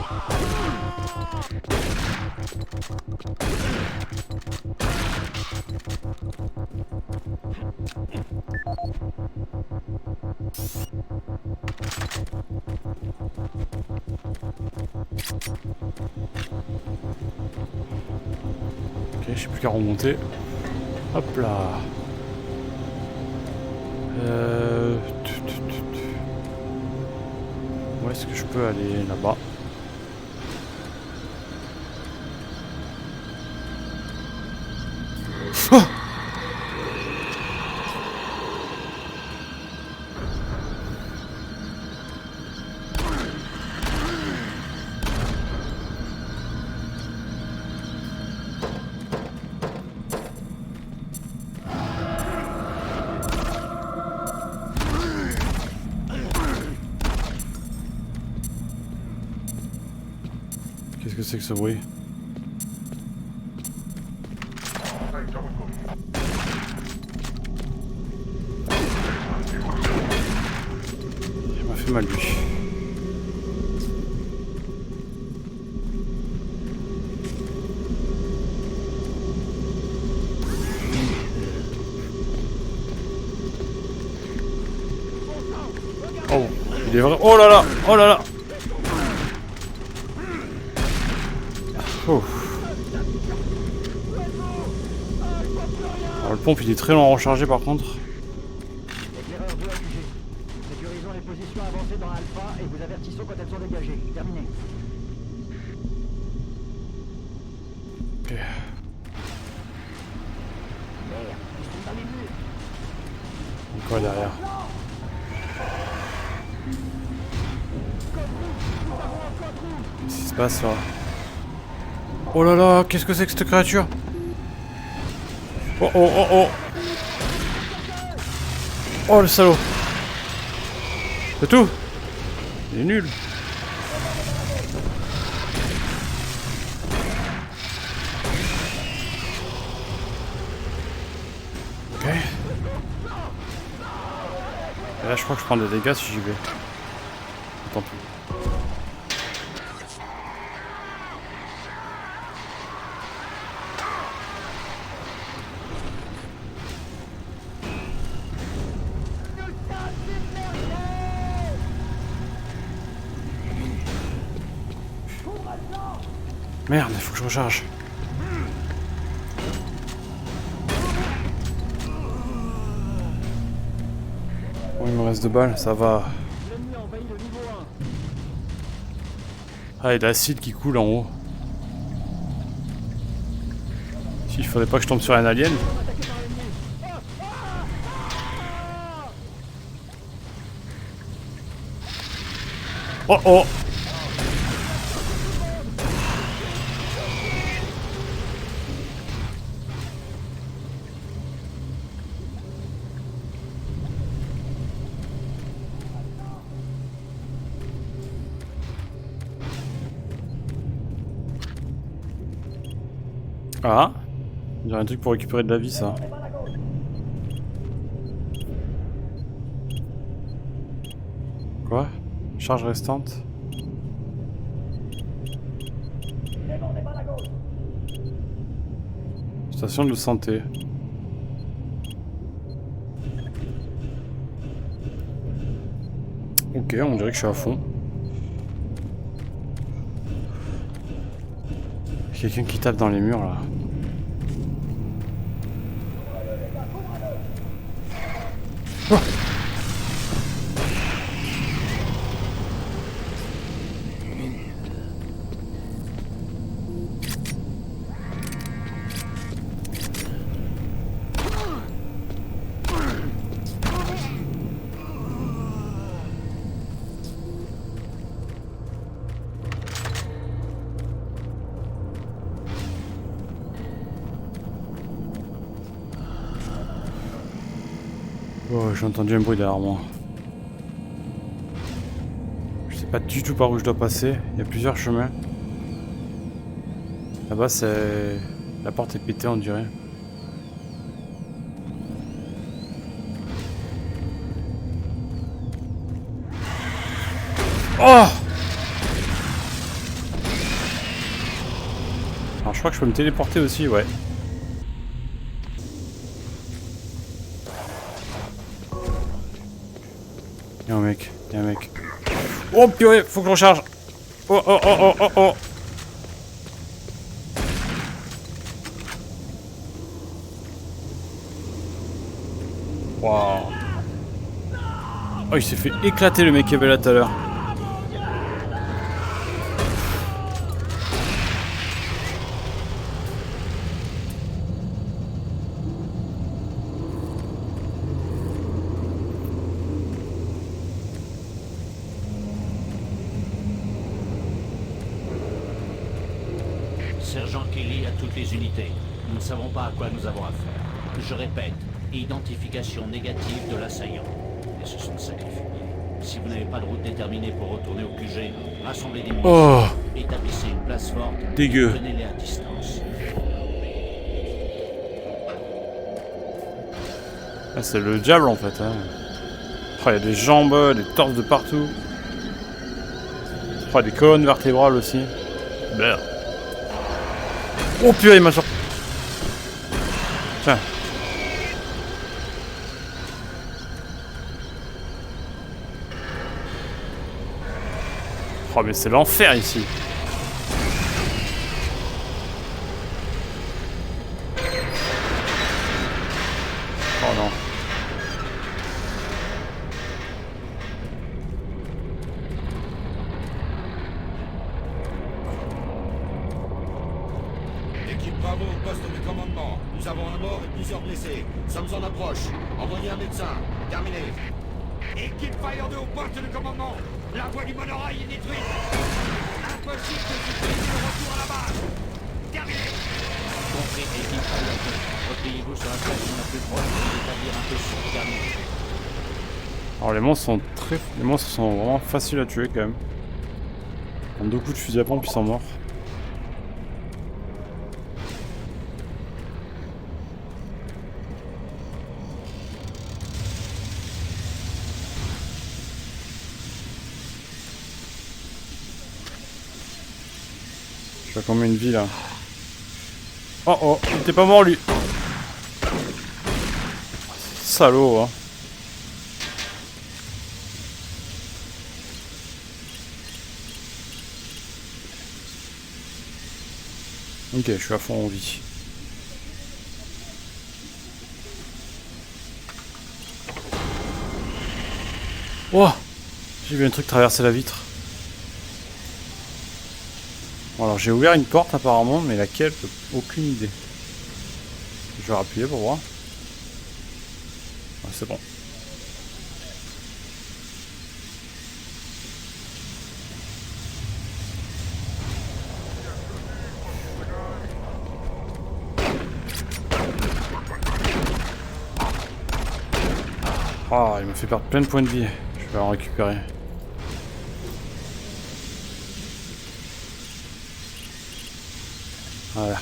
Ok, je sais plus qu'à remonter. Hop là. Où est-ce que je peux aller là-bas? Oh! Qu'est-ce que c'est que ce bruit? Il m'a fait mal lui. Oh, il est vrai. Oh là là! Oh là là! Oh. Alors, le pompe il est très long à recharger par contre. Éclaireur 2 accusé. Sécurisons les positions avancées dans Alpha et vous avertissons quand elles sont dégagées. Terminé. Ok. Encore derrière. Qu'est-ce qui se passe là? Oh là là, qu'est-ce que c'est que cette créature? Oh oh oh oh! Oh le salaud! C'est tout? Il est nul! Ok. Et là je crois que je prends des dégâts si j'y vais. Tant pis. Merde, il faut que je recharge. Bon, il me reste 2 balles, ça va. Ah, il y a de l'acide qui coule en haut. Il faudrait pas que je tombe sur un alien. Oh oh! Ah! Il y a un truc pour récupérer de la vie, ça. Quoi? Charge restante? Station de santé. Ok, on dirait que je suis à fond. Quelqu'un qui tape dans les murs là. Oh. Oh, j'ai entendu un bruit derrière moi. Je sais pas du tout par où je dois passer. Il y a plusieurs chemins. Là-bas, c'est... La porte est pétée, on dirait. Oh! Alors, je crois que je peux me téléporter aussi, ouais. Y'a un mec, y'a un mec. Oh purée, faut que je recharge. Oh oh oh oh oh oh. Waouh. Oh, il s'est fait éclater le mec qui avait là tout à l'heure. Sergent Kelly à toutes les unités. Nous ne savons pas à quoi nous avons affaire. Je répète, identification négative de l'assaillant. Et ce sont de sacrifiés. Si vous n'avez pas de route déterminée pour retourner au QG, rassemblez des munitions, établissez une place forte, dégueu. Tenez-les à distance. Ah, c'est le diable en fait. Hein. Oh, il y a des jambes, des torses de partout. Oh, des colonnes vertébrales aussi. Merde. Oh purée, il m'a sorti. Tiens. Oh mais c'est l'enfer ici. Oh non. Équipe Bravo au poste de commandement. Nous avons un mort et plusieurs blessés. Sommes en approche. Envoyez un médecin. Terminé. Équipe Fire 2 au poste de commandement. La voie du monorail est détruite. Impossible de supprimer le retour à la base. Terminé. Compris, équipe Fire 2. Repliez-vous sur la station la plus proche pour établir un peu sur terminé. Alors les monstres sont vraiment faciles à tuer quand même. En 2 coups de fusil à pompe ils sont morts. Je fais combien de vie là? Oh oh, il était pas mort lui. Salaud hein. Ok, je suis à fond en vie. Oh, j'ai vu un truc traverser la vitre. Bon, alors j'ai ouvert une porte apparemment, mais laquelle, aucune idée. Je vais appuyer pour voir. Ouais, c'est bon. Ah, il m'a fait perdre plein de points de vie. Je vais en récupérer. Voilà.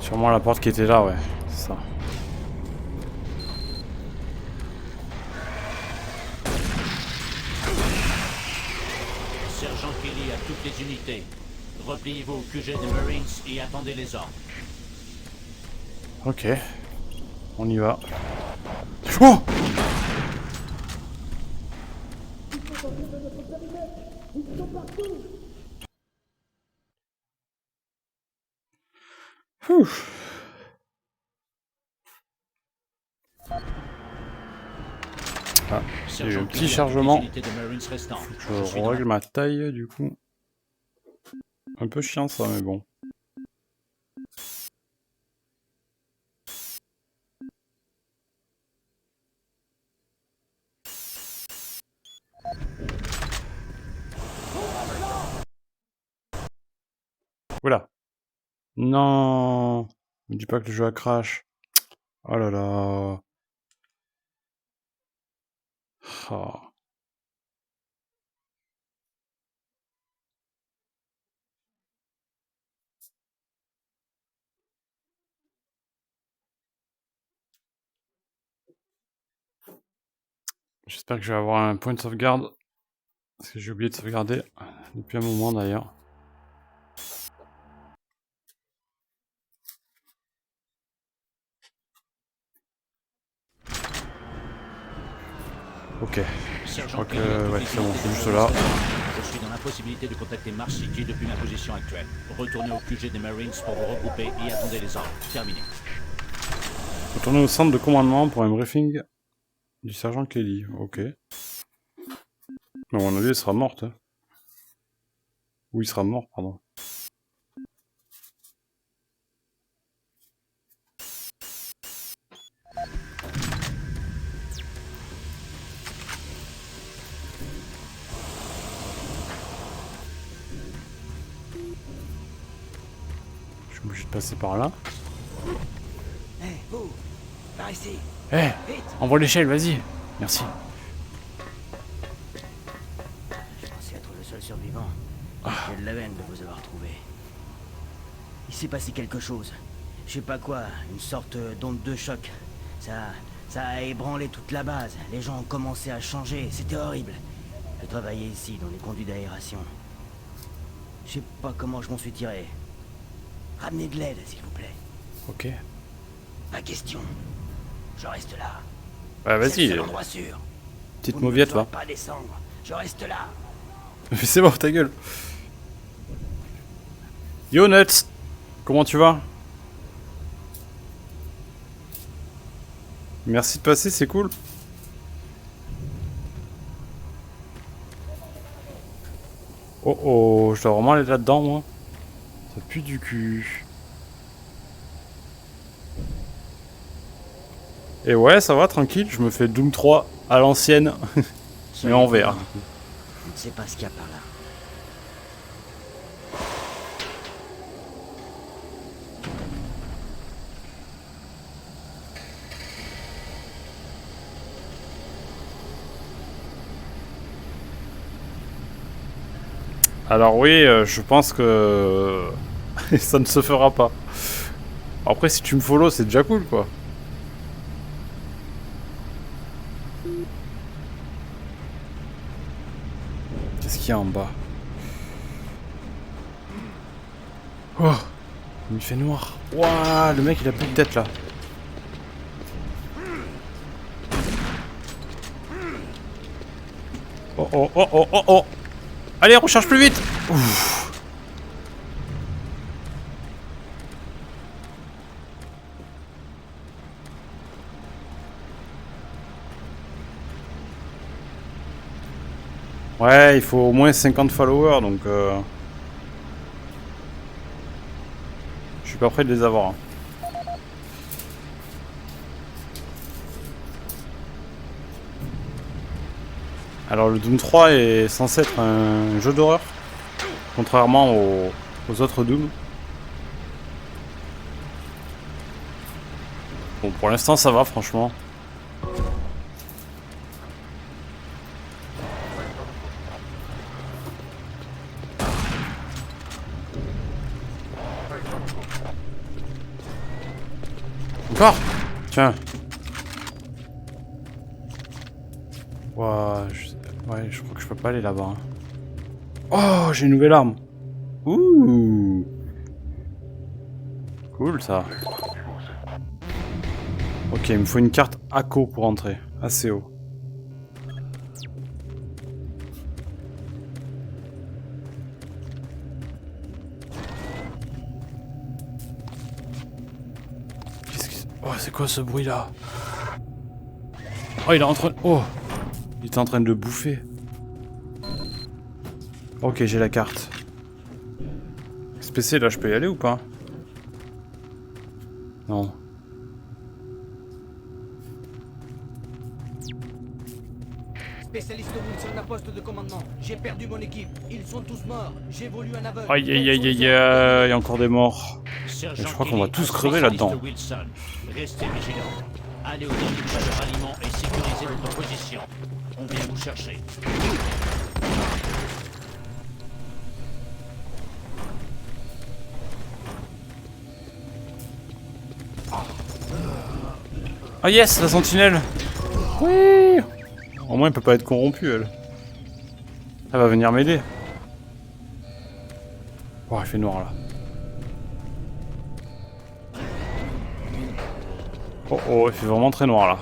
Sûrement la porte qui était là, ouais. C'est ça. Sergent Kelly à toutes les unités. Repliez-vous au QG des Marines et attendez les ordres. Ok. On y va. Oh! Ouf. Ah, j'ai eu un petit chargement. Je règle ma taille du coup. Un peu chiant ça, mais bon. Voilà. Non. Ne dis pas que le jeu a crash. Oh là là. Oh. J'espère que je vais avoir un point de sauvegarde. Parce que j'ai oublié de sauvegarder depuis un moment d'ailleurs. Ok. Je crois que ouais, c'est bon, c'est juste là. Je suis dans l'impossibilité de contacter Mars City depuis ma position actuelle. Retournez au QG des Marines pour vous regrouper et attendez les ordres. Terminé. Retournez au centre de commandement pour un briefing du sergent Kelly. Ok. Mais à mon avis, elle sera morte. Hein. Ou il sera mort, pardon. Je suis obligé de passer par là. Hé, vous, par ici. Eh, envoie l'échelle, vas-y. Merci. Je pensais être le seul survivant. J'ai de la veine de vous avoir trouvé. Il s'est passé quelque chose. Je sais pas quoi, une sorte d'onde de choc. Ça a ébranlé toute la base. Les gens ont commencé à changer. C'était horrible. Je travaillais ici, dans les conduits d'aération. Je sais pas comment je m'en suis tiré. Ramenez de l'aide, s'il vous plaît. Ok. Ma question. Je reste là. Bah vas-y. C'est l'endroit sûr. Petite mauviette, va. va. Pas descendre. Je reste là. Mais c'est bon, ta gueule. Yo Nuts, comment tu vas? Merci de passer, c'est cool. Oh oh, je dois vraiment aller là-dedans, moi. Ça pue du cul. Et ouais, ça va, tranquille, je me fais Doom 3 à l'ancienne. Mais en vert. Je ne sais pas ce qu'il y a par là. Alors oui, je pense que ça ne se fera pas. Après, si tu me follow, c'est déjà cool, quoi. Qu'est-ce qu'il y a en bas? Oh, il fait noir. Ouah, le mec, il a plus de tête, là. Oh, oh, oh, oh, oh, oh. Allez, recharge plus vite. Ouf. Ouais, il faut au moins 50 followers, donc... Je suis pas prêt de les avoir. Hein. Alors le Doom 3 est censé être un jeu d'horreur, contrairement aux autres Doom. Bon, pour l'instant ça va franchement. Encore? Tiens. Ouah, ouais, je crois que je peux pas aller là-bas. Hein. Oh, j'ai une nouvelle arme. Ouh. Cool ça. Ok, il me faut une carte ACO pour entrer. ACO. Oh, c'est quoi ce bruit là? Oh, il est en train... Oh, il est en train de le bouffer. Ok, j'ai la carte. SPC, là, je peux y aller ou pas? Non. Spécialiste Wilson à poste de commandement. J'ai perdu mon équipe. Ils sont tous morts. J'évolue un aveugle. Aïe aïe aïe aïe aïe, il y a encore des morts. Et je crois qu'on va tous crever là-dedans. Wilson, restez vigilants. Allez au dernier pas de ralliement et sécurisez votre position. On vient vous chercher. Ah yes, la sentinelle. Oui. Au moins elle peut pas être corrompue elle. Elle va venir m'aider. Oh, il fait noir là. Oh oh, il fait vraiment très noir là.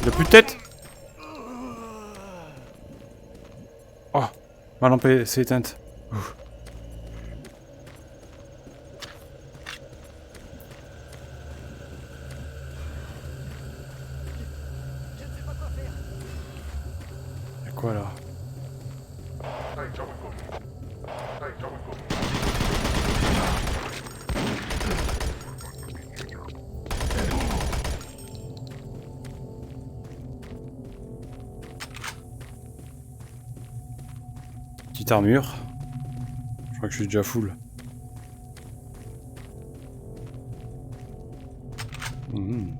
Il a plus de tête. Oh, ma lampe s'est éteinte. Ouf. Y'a quoi là? Petite armure. Je crois que je suis déjà full. Mmh.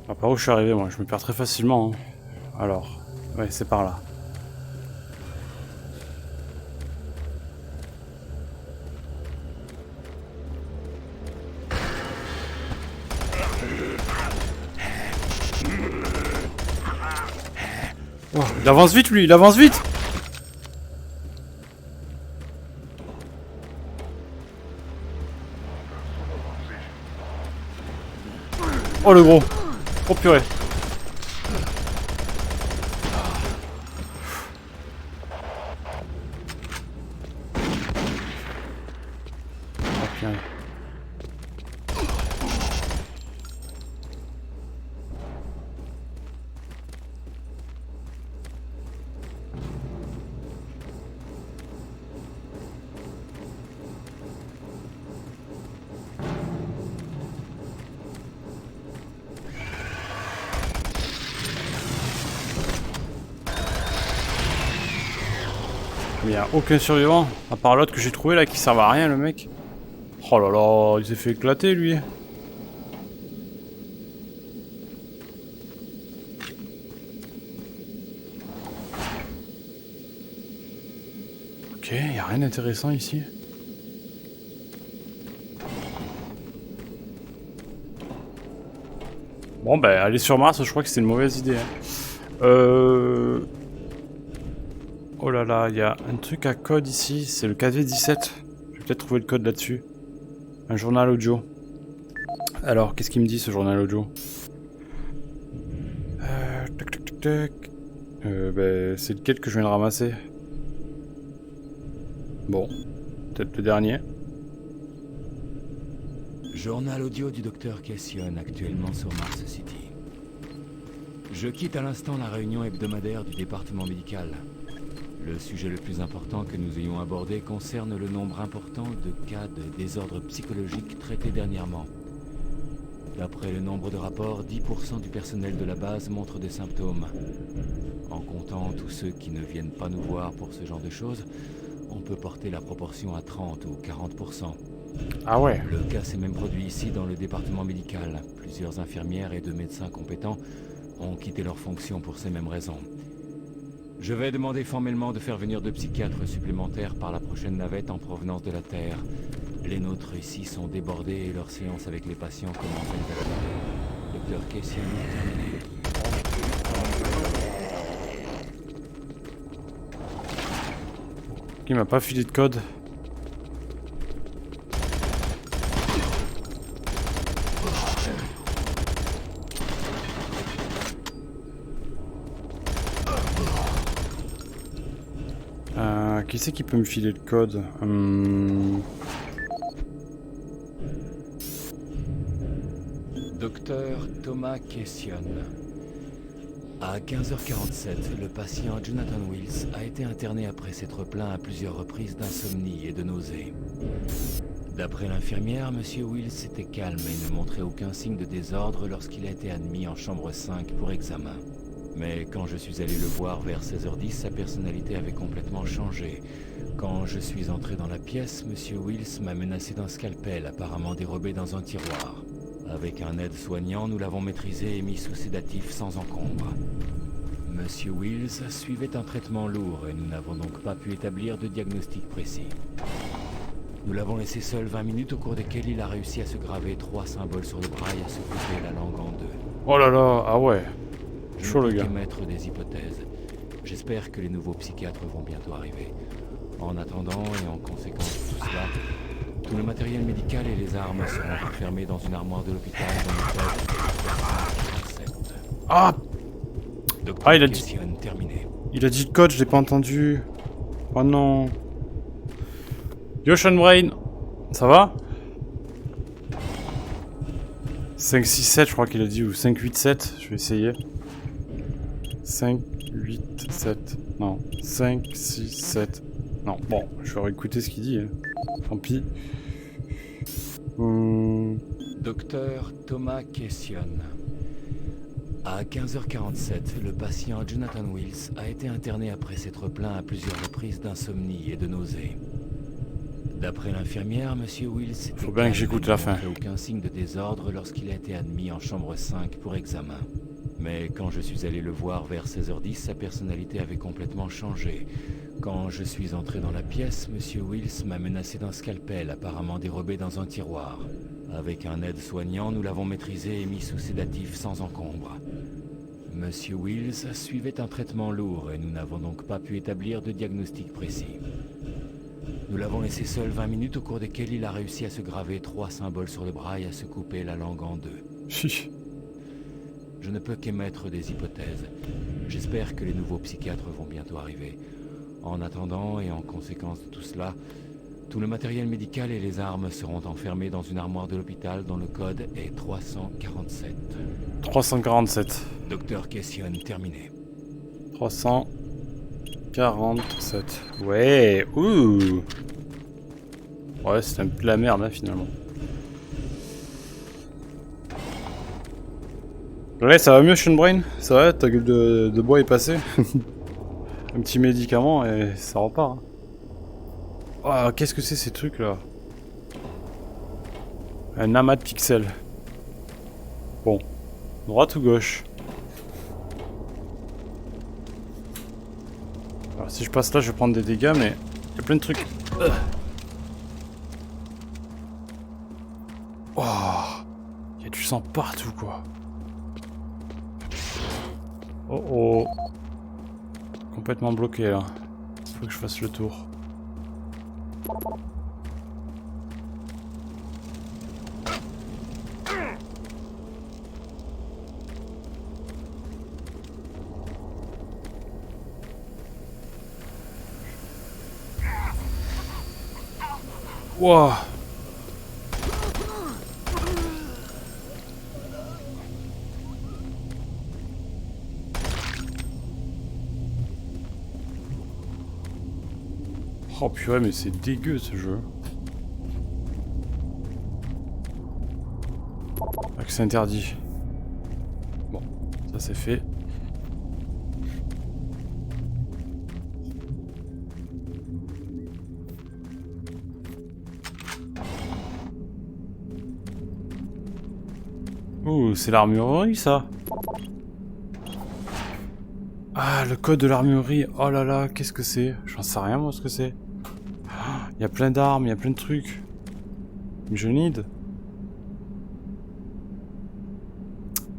Ah, par où je suis arrivé moi? Je me perds très facilement. Hein. Alors, ouais, c'est par là. Oh, il avance vite lui, il avance vite. Oh le gros. Oh purée. Oh purée. Mais y'a aucun survivant, à part l'autre que j'ai trouvé là qui servait à rien le mec. Oh là là, il s'est fait éclater lui. Ok, y'a rien d'intéressant ici. Bon, bah, aller sur Mars, je crois que c'est une mauvaise idée. Hein. Oh là là, il y a un truc à code ici, c'est le KV17. Je vais peut-être trouver le code là-dessus. Un journal audio. Alors, qu'est-ce qu'il me dit ce journal audio? Tac tac tac tac. Bah, c'est lequel que je viens de ramasser? Bon, peut-être le dernier. Journal audio du docteur Cassian, actuellement sur Mars City. Je quitte à l'instant la réunion hebdomadaire du département médical. Le sujet le plus important que nous ayons abordé concerne le nombre important de cas de désordre psychologique traités dernièrement. D'après le nombre de rapports, 10% du personnel de la base montre des symptômes. En comptant tous ceux qui ne viennent pas nous voir pour ce genre de choses, on peut porter la proportion à 30 ou 40%. Ah ouais. Le cas s'est même produit ici dans le département médical. Plusieurs infirmières et 2 médecins compétents ont quitté leurs fonctions pour ces mêmes raisons. Je vais demander formellement de faire venir 2 psychiatres supplémentaires par la prochaine navette en provenance de la Terre. Les nôtres ici sont débordés et leurs séances avec les patients commencent à les activer. Docteur Cassian est terminé. Il m'a pas filé de code. Qui c'est qui peut me filer le code? Docteur Thomas Cassian. À 15h47, le patient Jonathan Wills a été interné après s'être plaint à plusieurs reprises d'insomnie et de nausées. D'après l'infirmière, Monsieur Wills était calme et ne montrait aucun signe de désordre lorsqu'il a été admis en chambre 5 pour examen. Mais quand je suis allé le voir vers 16h10, sa personnalité avait complètement changé. Quand je suis entré dans la pièce, Monsieur Wills m'a menacé d'un scalpel apparemment dérobé dans un tiroir. Avec un aide-soignant, nous l'avons maîtrisé et mis sous sédatif sans encombre. Monsieur Wills suivait un traitement lourd et nous n'avons donc pas pu établir de diagnostic précis. Nous l'avons laissé seul 20 minutes au cours desquelles il a réussi à se graver 3 symboles sur le bras et à se couper la langue en 2. Oh là là, ah ouais. Chaud le gars. Je ne peux qu'émettre des hypothèses. J'espère que les nouveaux psychiatres vont bientôt arriver. En attendant et en conséquence de tout cela, tout le matériel médical et les armes seront enfermés dans une armoire de l'hôpital dans le code 347. Ah, Docteur il a dit... Cassian, terminé. Il a dit le code, je l'ai pas entendu. Oh non. Ocean Brain, ça va? 5, 6, 7 je crois qu'il a dit, ou 5, 8, 7, je vais essayer. 5, 8, 7, non, 5, 6, 7, non, bon, je vais réécouter ce qu'il dit, hein. Tant pis. Docteur Thomas Cassian. À 15h47, le patient Jonathan Wills a été interné après s'être plaint à plusieurs reprises d'insomnie et de nausées. D'après l'infirmière, Monsieur Wills faut bien que j'écoute la fin. Aucun signe de désordre lorsqu'il a été admis en chambre 5 pour examen. Mais quand je suis allé le voir vers 16h10, sa personnalité avait complètement changé. Quand je suis entré dans la pièce, Monsieur Wills m'a menacé d'un scalpel apparemment dérobé dans un tiroir. Avec un aide-soignant, nous l'avons maîtrisé et mis sous sédatif sans encombre. Monsieur Wills suivait un traitement lourd et nous n'avons donc pas pu établir de diagnostic précis. Nous l'avons laissé seul 20 minutes au cours desquelles il a réussi à se graver 3 symboles sur le bras et à se couper la langue en 2. Je ne peux qu'émettre des hypothèses. J'espère que les nouveaux psychiatres vont bientôt arriver. En attendant et en conséquence de tout cela, tout le matériel médical et les armes seront enfermés dans une armoire de l'hôpital dont le code est 347. 347. Docteur Cassian, terminé. 347. Ouais, ouh. Ouais, c'est un peu de la merde, hein, finalement. Ouais, ça va mieux, Ocean Brain? Ça va, ta gueule de bois est passée? Un petit médicament et ça repart. Hein. Oh, qu'est-ce que c'est ces trucs là? Un amas de pixels. Bon. Droite ou gauche? Alors si je passe là, je vais prendre des dégâts, mais il y a plein de trucs. Oh, il y a du sang partout quoi. Oh oh. Complètement bloqué là. Faut que je fasse le tour. Wouah. Oh purée, mais c'est dégueu ce jeu. Accès interdit. Bon, ça c'est fait. Ouh, c'est l'armurerie ça. Ah, le code de l'armurerie. Oh là là, qu'est-ce que c'est? J'en sais rien moi ce que c'est. Il y a plein d'armes, il y a plein de trucs. Je need.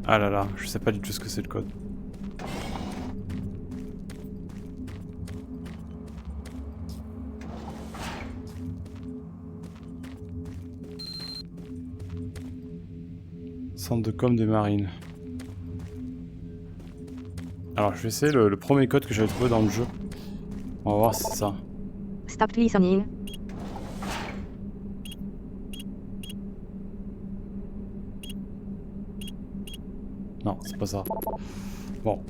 Ah là là, je sais pas du tout ce que c'est le code. Centre de com des marines. Alors je vais essayer le premier code que j'avais trouvé dans le jeu. On va voir si c'est ça. Stop listening. Non, c'est pas ça. Bon.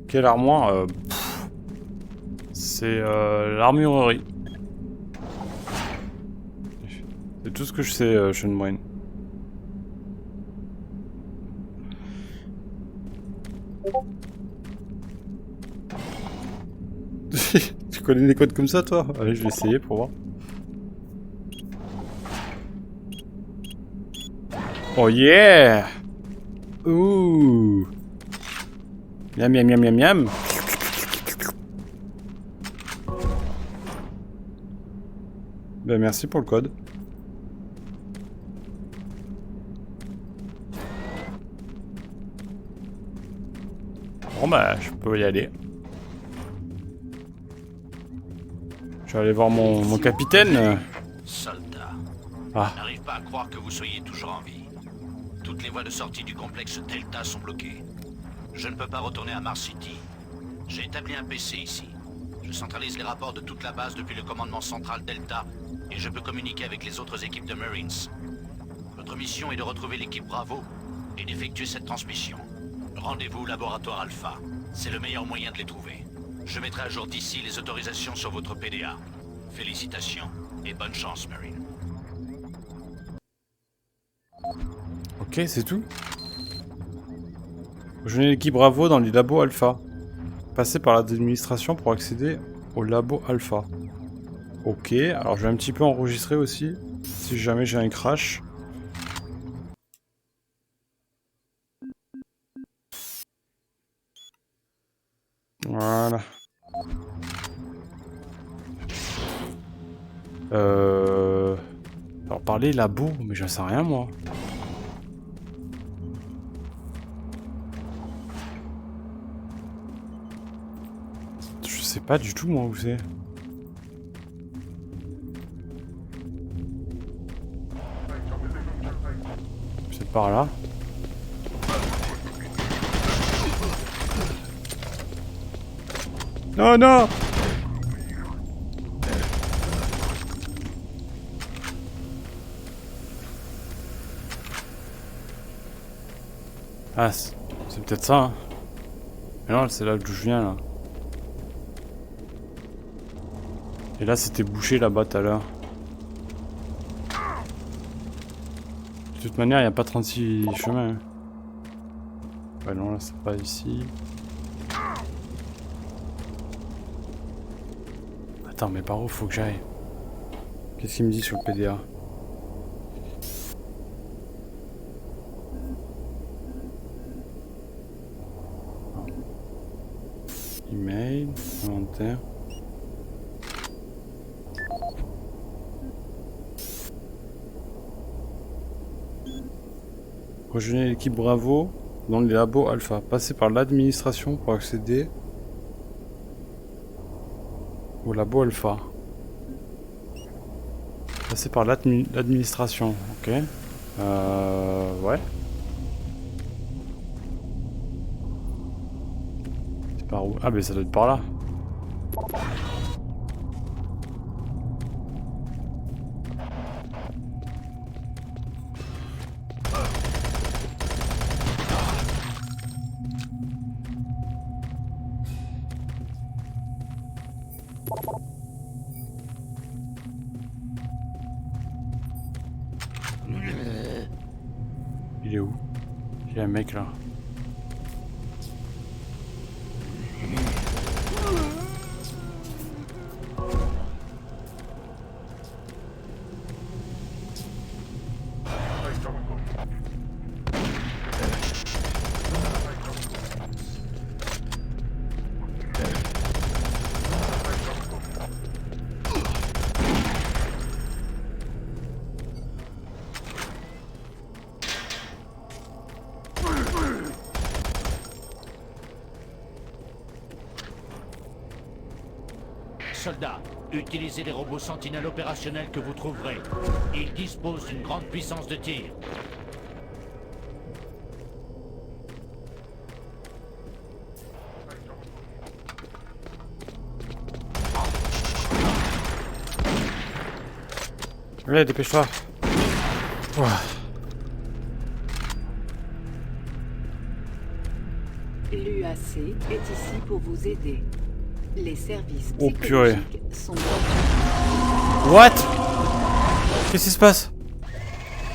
Quelle armoire c'est l'armurerie. C'est tout ce que je sais, Shenmue. Tu connais des codes comme ça, toi? Allez, je vais essayer pour voir. Oh yeah! Ouh! Miam miam miam miam miam! Ben merci pour le code. Bon bah je peux y aller. Je vais aller voir mon capitaine. Soldat. Ah. Je n'arrive pas à croire que vous soyez toujours en vie. Toutes les voies de sortie du complexe Delta sont bloquées. Je ne peux pas retourner à Mars City. J'ai établi un PC ici. Je centralise les rapports de toute la base depuis le commandement central Delta et je peux communiquer avec les autres équipes de Marines. Votre mission est de retrouver l'équipe Bravo et d'effectuer cette transmission. Rendez-vous au laboratoire Alpha. C'est le meilleur moyen de les trouver. Je mettrai à jour d'ici les autorisations sur votre PDA. Félicitations et bonne chance, Marine. Ok, c'est tout. Rejoignez l'équipe Bravo dans les labos Alpha. Passez par l'administration pour accéder au labo Alpha. Ok, alors je vais un petit peu enregistrer aussi, si jamais j'ai un crash. Voilà. Alors parler labo, mais j'en sais rien moi. Je sais pas du tout moi où c'est. C'est par là. Non, non! Ah, c'est peut-être ça, hein. Mais non, c'est là d'où je viens, là. Et là, c'était bouché, là-bas, tout à l'heure. De toute manière, il n'y a pas 36 chemins. Hein. Ouais, non, là, c'est pas ici. Attends, mais par où faut que j'aille? Qu'est-ce qu'il me dit sur le PDA? Email, inventaire. Rejoignez l'équipe Bravo dans les labos Alpha. Passez par l'administration pour accéder au labo Alpha. Passez par l'administration, ok. Ouais. C'est par où? Ah, mais ça doit être par là. Il est où? Il y a un mec là. Soldats, utilisez les robots sentinelles opérationnels que vous trouverez. Ils disposent d'une grande puissance de tir. Allez, dépêche-toi. Ouah. L'UAC est ici pour vous aider. Les services Oh purée. psychologiques sont... What? Qu'est-ce qui se passe?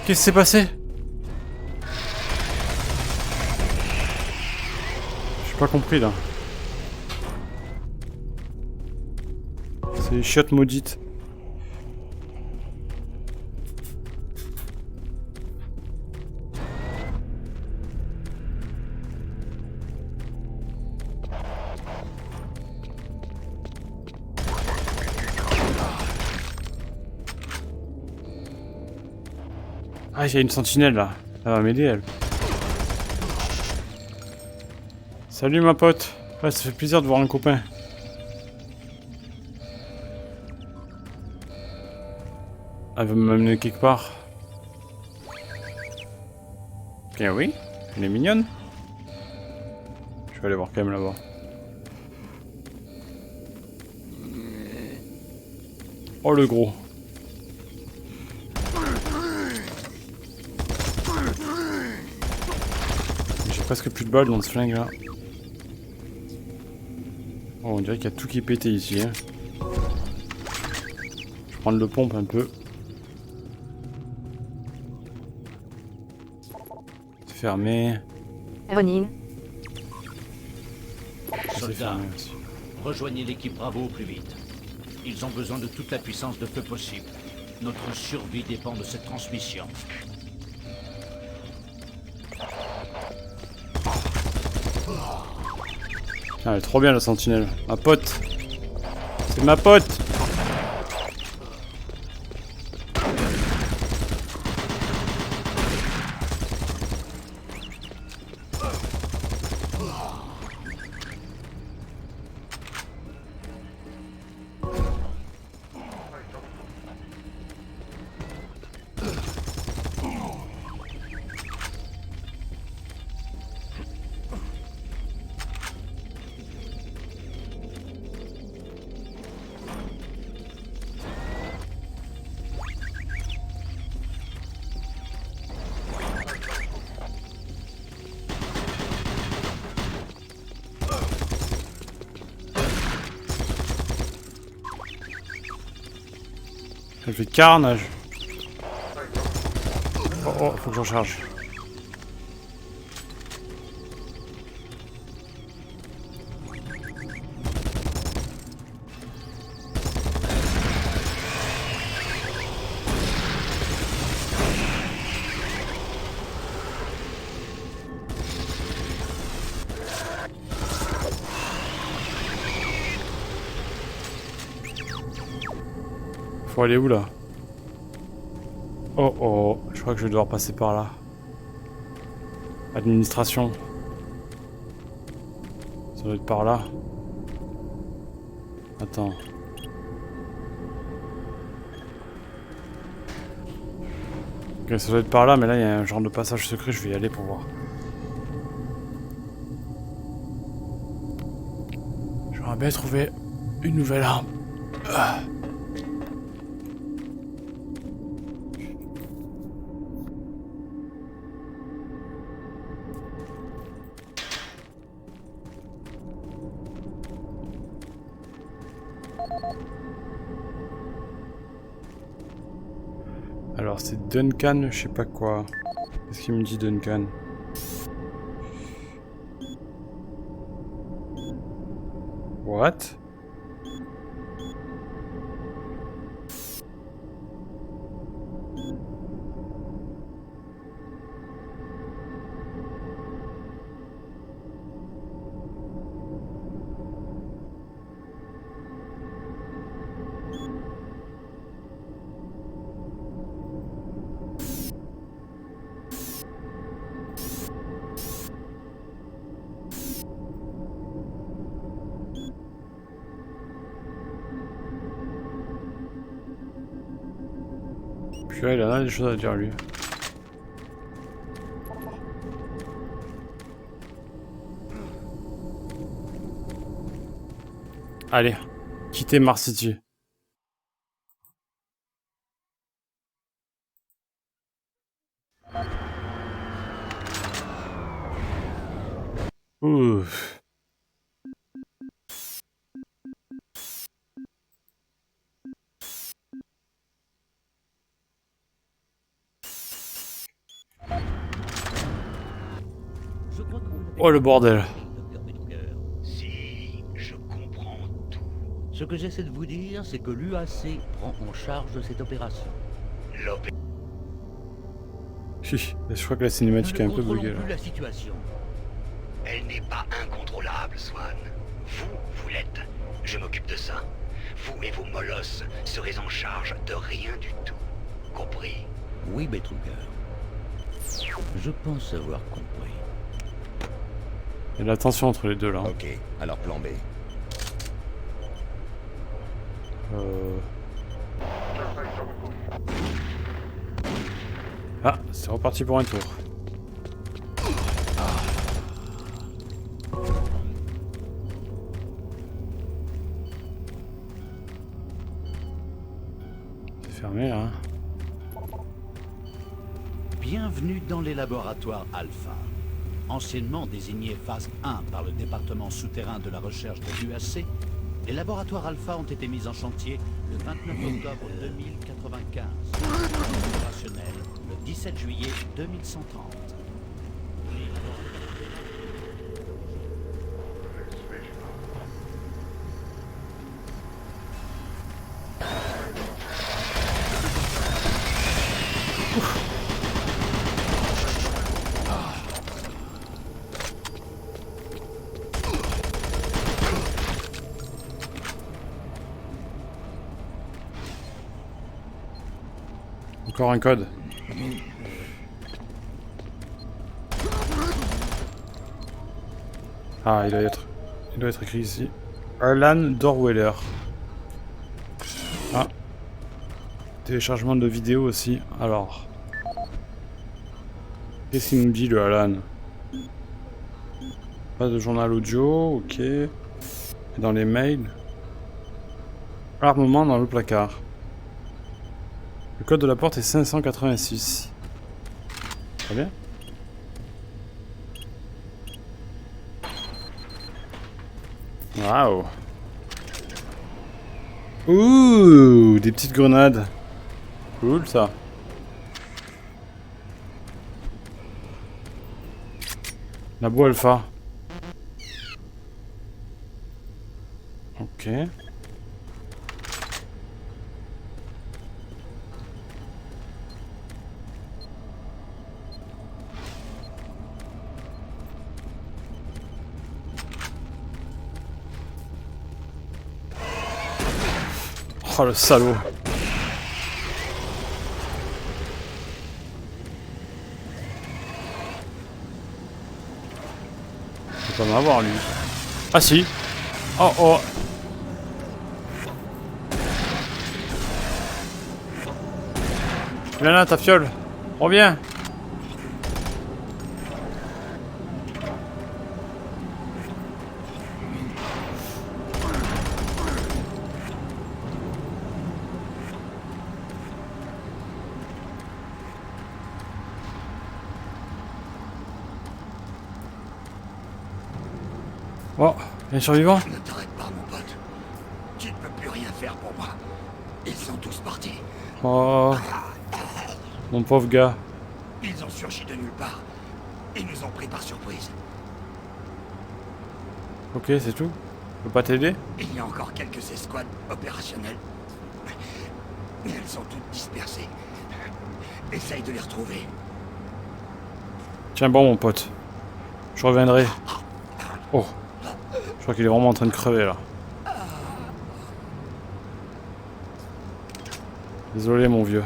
Qu'est-ce qui s'est passé? J'ai pas compris là. C'est les chiottes maudites. Ah, il y a une sentinelle là. Elle va m'aider elle. Salut ma pote. Ouais, ça fait plaisir de voir un copain. Elle veut m'amener quelque part. Bien oui, elle est mignonne. Je vais aller voir quand même là-bas. Oh le gros. J'ai presque plus de balles dans ce flingue là. Oh, on dirait qu'il y a tout qui est pété ici. Hein. Je vais prendre le pompe un peu. C'est fermé. Running. Soldats, rejoignez l'équipe Bravo au plus vite. Ils ont besoin de toute la puissance de feu possible. Notre survie dépend de cette transmission. Ah, elle est trop bien la sentinelle. Ma pote. C'est ma pote. Elle fait carnage. Oh oh, faut que j'en charge. Faut aller où là? Oh oh, je crois que je vais devoir passer par là. Administration. Ça doit être par là. Attends. Ok, ça doit être par là, mais là il y a un genre de passage secret, je vais y aller pour voir. J'aurais bien trouvé une nouvelle arme. Ah. Alors c'est Duncan, je sais pas quoi. Qu'est-ce qu'il me dit Duncan? What? Puis là, il en a des choses à dire lui. Allez, quittez Mars City. Ouf. Oh le bordel. Si, je comprends tout. Ce que j'essaie de vous dire, c'est que l'UAC prend en charge cette opération. Je crois que la cinématique est un peu buggée là. La situation. Elle n'est pas incontrôlable, Swan. Vous l'êtes. Je m'occupe de ça. Vous et vos molosses serez en charge de rien du tout. Compris? Oui, Betruger. Je pense avoir compris. Il y a de la tension entre les deux là. Ok, alors plan B. Ah, c'est reparti pour un tour. C'est fermé là. Bienvenue dans les laboratoires Alpha. Anciennement désignés phase 1 par le département souterrain de la recherche de l'UAC, les laboratoires Alpha ont été mis en chantier le 29 octobre 2095. Opérationnel le 17 juillet 2130. Encore un code. Ah, il doit être écrit ici. Alan Dorweller. Ah. Téléchargement de vidéo aussi. Alors. Qu'est-ce qu'il nous dit le Alan? Pas de journal audio, ok. Et dans les mails. Armement dans le placard. Le code de la porte est 586. Très bien. Waouh. Ouh, des petites grenades. Cool ça. Labo Alpha. Ok. Oh le salaud. Il peut pas m'avoir lui. Ah si. Oh oh. Viens là ta fiole. Reviens. Oh, les survivants? Ne t'arrête pas, mon pote. Tu ne peux plus rien faire pour moi. Ils sont tous partis. Oh, mon pauvre gars. Ils ont surgi de nulle part. Ils nous ont pris par surprise. Ok, c'est tout? Je peux pas t'aider? Il y a encore quelques escouades opérationnelles. Mais elles sont toutes dispersées. Essaye de les retrouver. Tiens bon mon pote. Je reviendrai. Oh. Je crois qu'il est vraiment en train de crever là. Désolé mon vieux.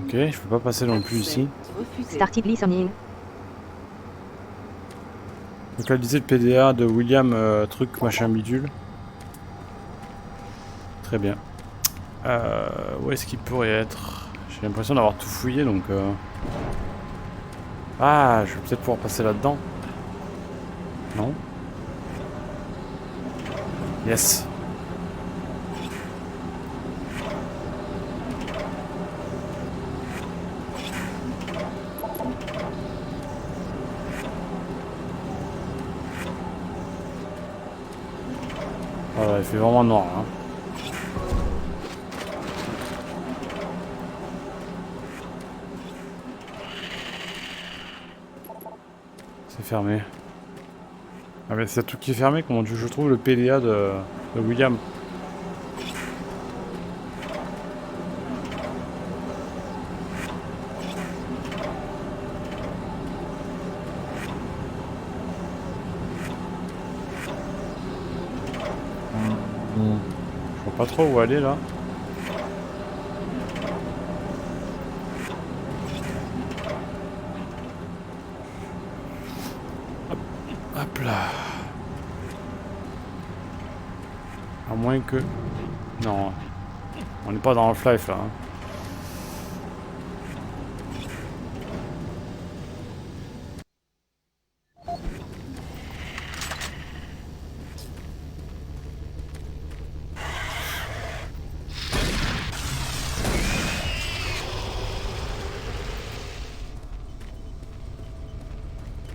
Ok, je peux pas passer non plus ici. Started listening. Localiser le PDA de William truc machin bidule. Très bien. Où est-ce qu'il pourrait être? J'ai l'impression d'avoir tout fouillé donc... Ah, je vais peut-être pouvoir passer là-dedans. Non? Yes. Voilà, il fait vraiment noir hein. C'est fermé. Ah mais c'est tout qui est fermé, comment je trouve le PDA de William? Je vois pas trop où aller là. Hop là. À moins que... Non. On n'est pas dans Half-Life là. Hein.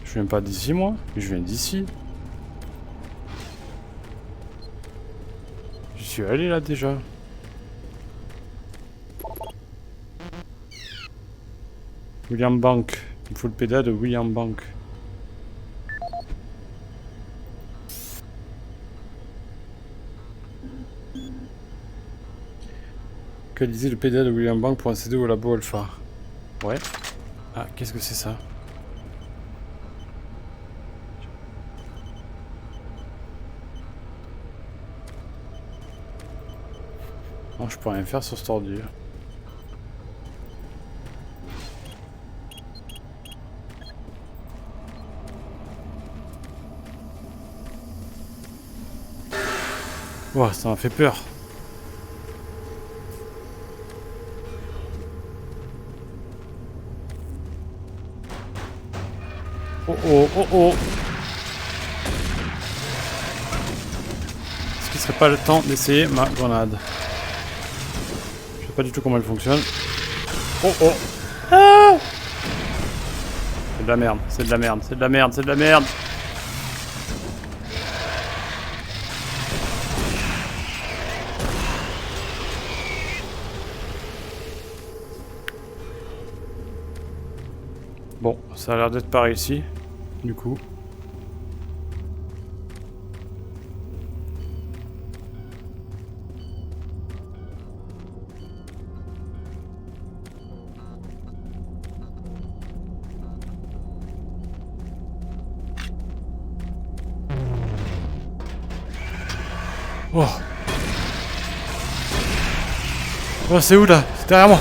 Je viens pas d'ici moi, je viens d'ici. Je suis allé là déjà. William Bank. Il me faut le PDA de William Bank. Localiser le PDA de William Bank pour accéder au labo Alpha. Ouais. Ah, qu'est-ce que c'est ça? Non, je peux rien faire sur cette ordure. Ouah, ça m'a fait peur. Oh oh oh oh. Est-ce qu'il serait pas le temps d'essayer ma grenade? Je sais pas du tout comment elle fonctionne. Oh oh. Ah, c'est de la merde, c'est de la merde, c'est de la merde, c'est de la merde. Bon, ça a l'air d'être par ici, du coup. Oh. Oh, c'est où là? C'est derrière moi.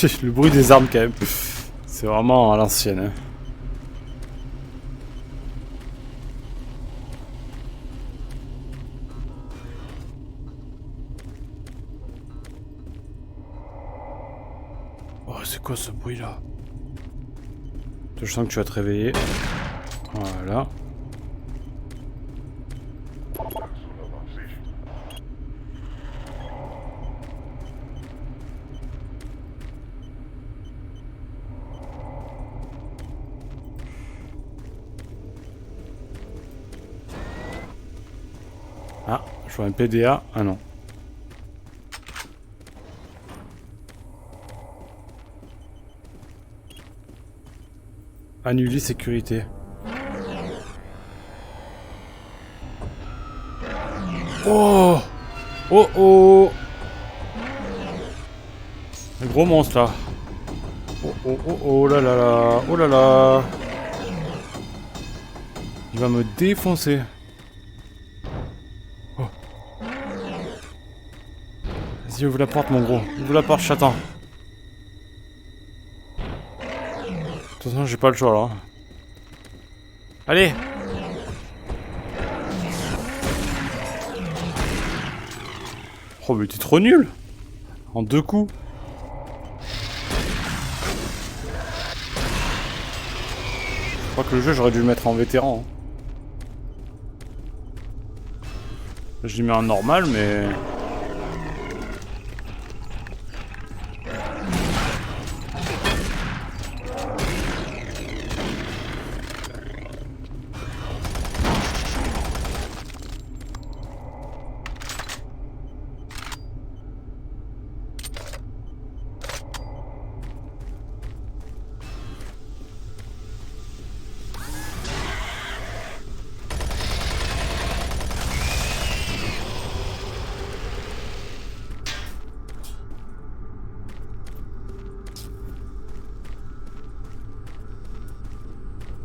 Le bruit des armes quand même. C'est vraiment à l'ancienne. Hein. Oh, c'est quoi ce bruit là? Je sens que tu vas te réveiller. Voilà. Ah, je vois un PDA. Ah non. Annuler sécurité. Oh! Oh oh! Un gros monstre là. Oh oh oh oh là là là. Oh là là. Il va me défoncer. Oh. Vas-y, ouvre la porte mon gros. Ouvre la porte, je t'attends. De toute façon, j'ai pas le choix là. Allez! Oh, mais t'es trop nul! En 2 coups. Je crois que le jeu, j'aurais dû le mettre en vétéran. Je l'ai mis en normal, mais...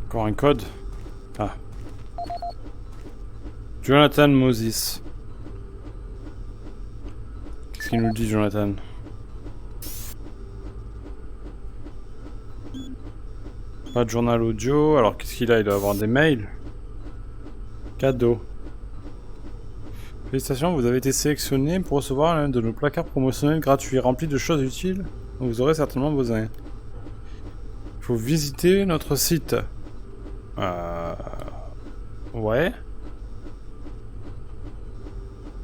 Encore un code. Ah. Jonathan Moses. Qu'est-ce qu'il nous dit, Jonathan? Pas de journal audio. Alors qu'est-ce qu'il a? Il doit avoir des mails. Cadeau. Félicitations, vous avez été sélectionné pour recevoir l'un de nos placards promotionnels gratuits remplis de choses utiles dont vous aurez certainement besoin. Il faut visiter notre site. Ouais.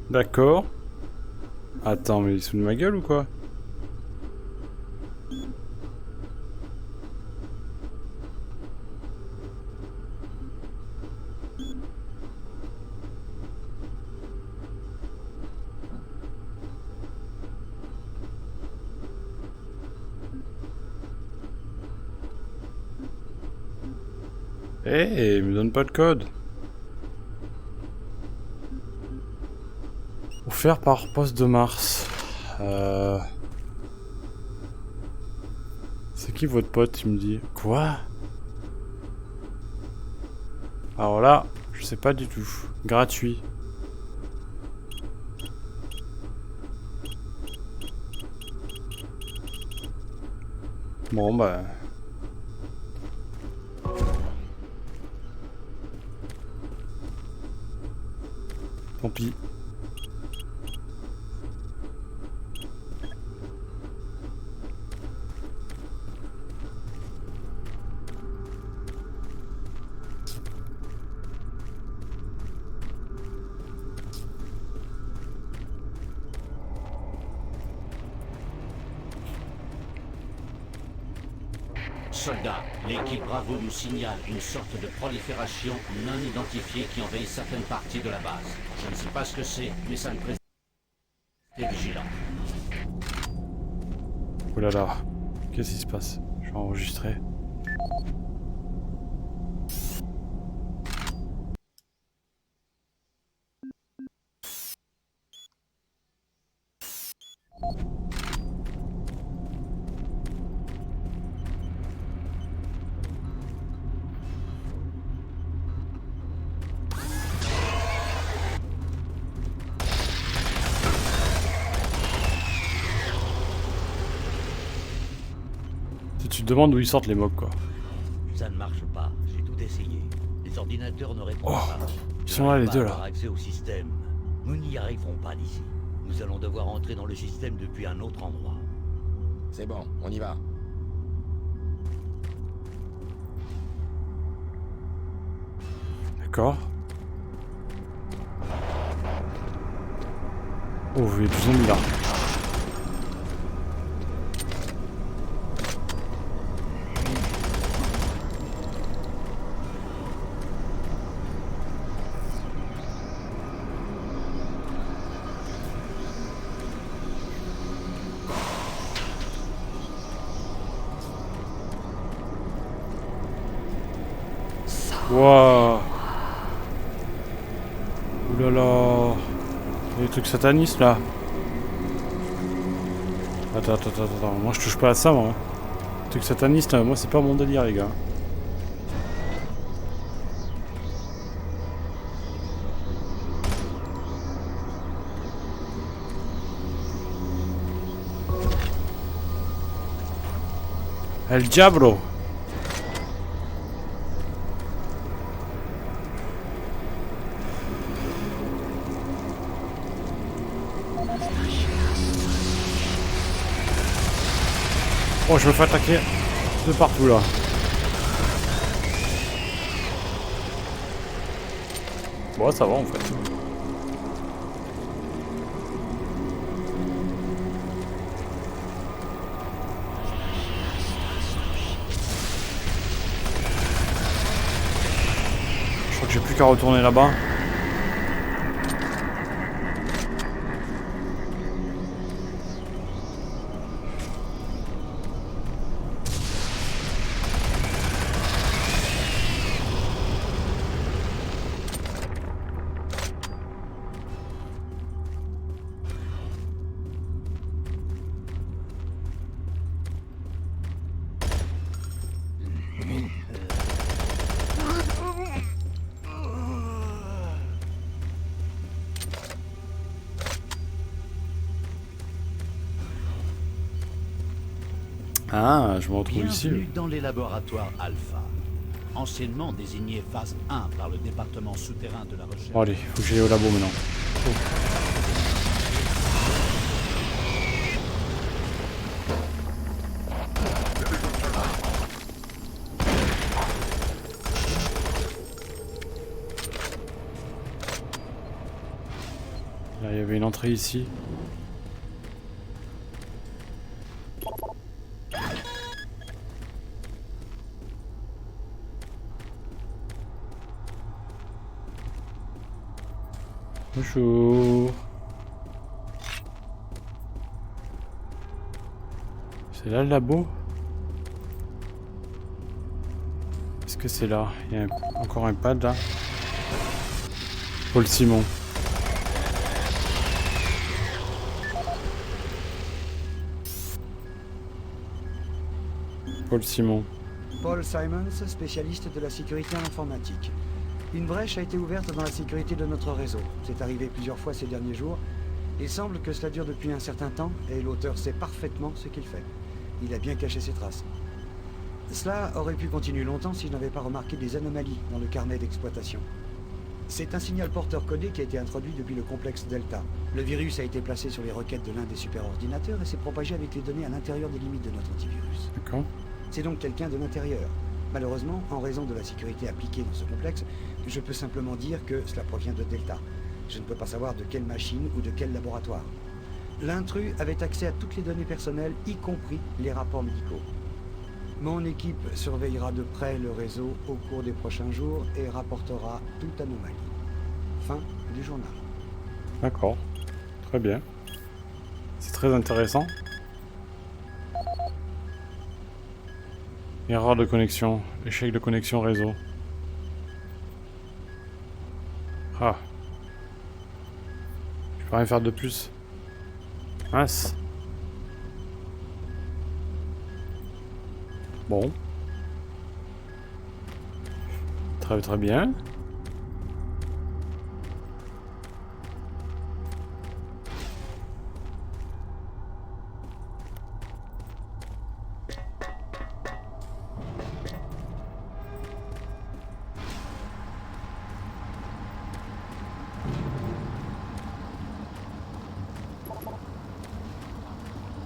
D'accord. Attends, mais il se fout de ma gueule ou quoi? Eh, il me donne pas de code. Offert par Poste de Mars. C'est qui votre pote, il me dit? Quoi? Alors là, je sais pas du tout. Gratuit. Bon bah... Tant pis. Soldats, l'équipe Bravo nous signale une sorte de prolifération non identifiée qui envahit certaines parties de la base. Je ne sais pas ce que c'est, mais ça me présente. Restez vigilants. Oh là là, qu'est-ce qui se passe? Je vais enregistrer. Tu te demandes d'où ils sortent les mobs, quoi. Ça ne marche pas, j'ai tout essayé. Les ordinateurs ne répondent pas. Ils sont là, les deux, là. Avoir accès au système. Nous n'y arriverons pas d'ici. Nous allons devoir entrer dans le système depuis un autre endroit. C'est bon, on y va. D'accord. Oh, il y a du zombie là. Waouh. Ouh là là. Il y a des trucs satanistes là. Attends. Moi je touche pas à ça, moi. Les trucs satanistes, moi c'est pas mon délire, les gars. El Diablo. Oh, je me fais attaquer de partout là. Bon, ça va en fait. Je crois que j'ai plus qu'à retourner là-bas. Ah, je me retrouve ici. Bienvenue dans les laboratoires Alpha, anciennement désignés phase 1 par le département souterrain de la recherche. Bon, allez, faut que j'aille au labo maintenant. Là, il y avait une entrée ici. Bonjour. C'est là le labo? Est-ce que c'est là? Il y a encore un pad là. Paul Simon. Paul Simon. Paul Simons, spécialiste de la sécurité en informatique. Une brèche a été ouverte dans la sécurité de notre réseau. C'est arrivé plusieurs fois ces derniers jours. Il semble que cela dure depuis un certain temps et l'auteur sait parfaitement ce qu'il fait. Il a bien caché ses traces. Cela aurait pu continuer longtemps si je n'avais pas remarqué des anomalies dans le carnet d'exploitation. C'est un signal porteur codé qui a été introduit depuis le complexe Delta. Le virus a été placé sur les requêtes de l'un des superordinateurs et s'est propagé avec les données à l'intérieur des limites de notre antivirus. D'accord. C'est donc quelqu'un de l'intérieur. Malheureusement, en raison de la sécurité appliquée dans ce complexe, je peux simplement dire que cela provient de Delta. Je ne peux pas savoir de quelle machine ou de quel laboratoire. L'intrus avait accès à toutes les données personnelles, y compris les rapports médicaux. Mon équipe surveillera de près le réseau au cours des prochains jours et rapportera toute anomalie. Fin du journal. D'accord. Très bien. C'est très intéressant. Erreur de connexion. Échec de connexion réseau. Ah. Je peux rien faire de plus. Mince. Bon. Très bien.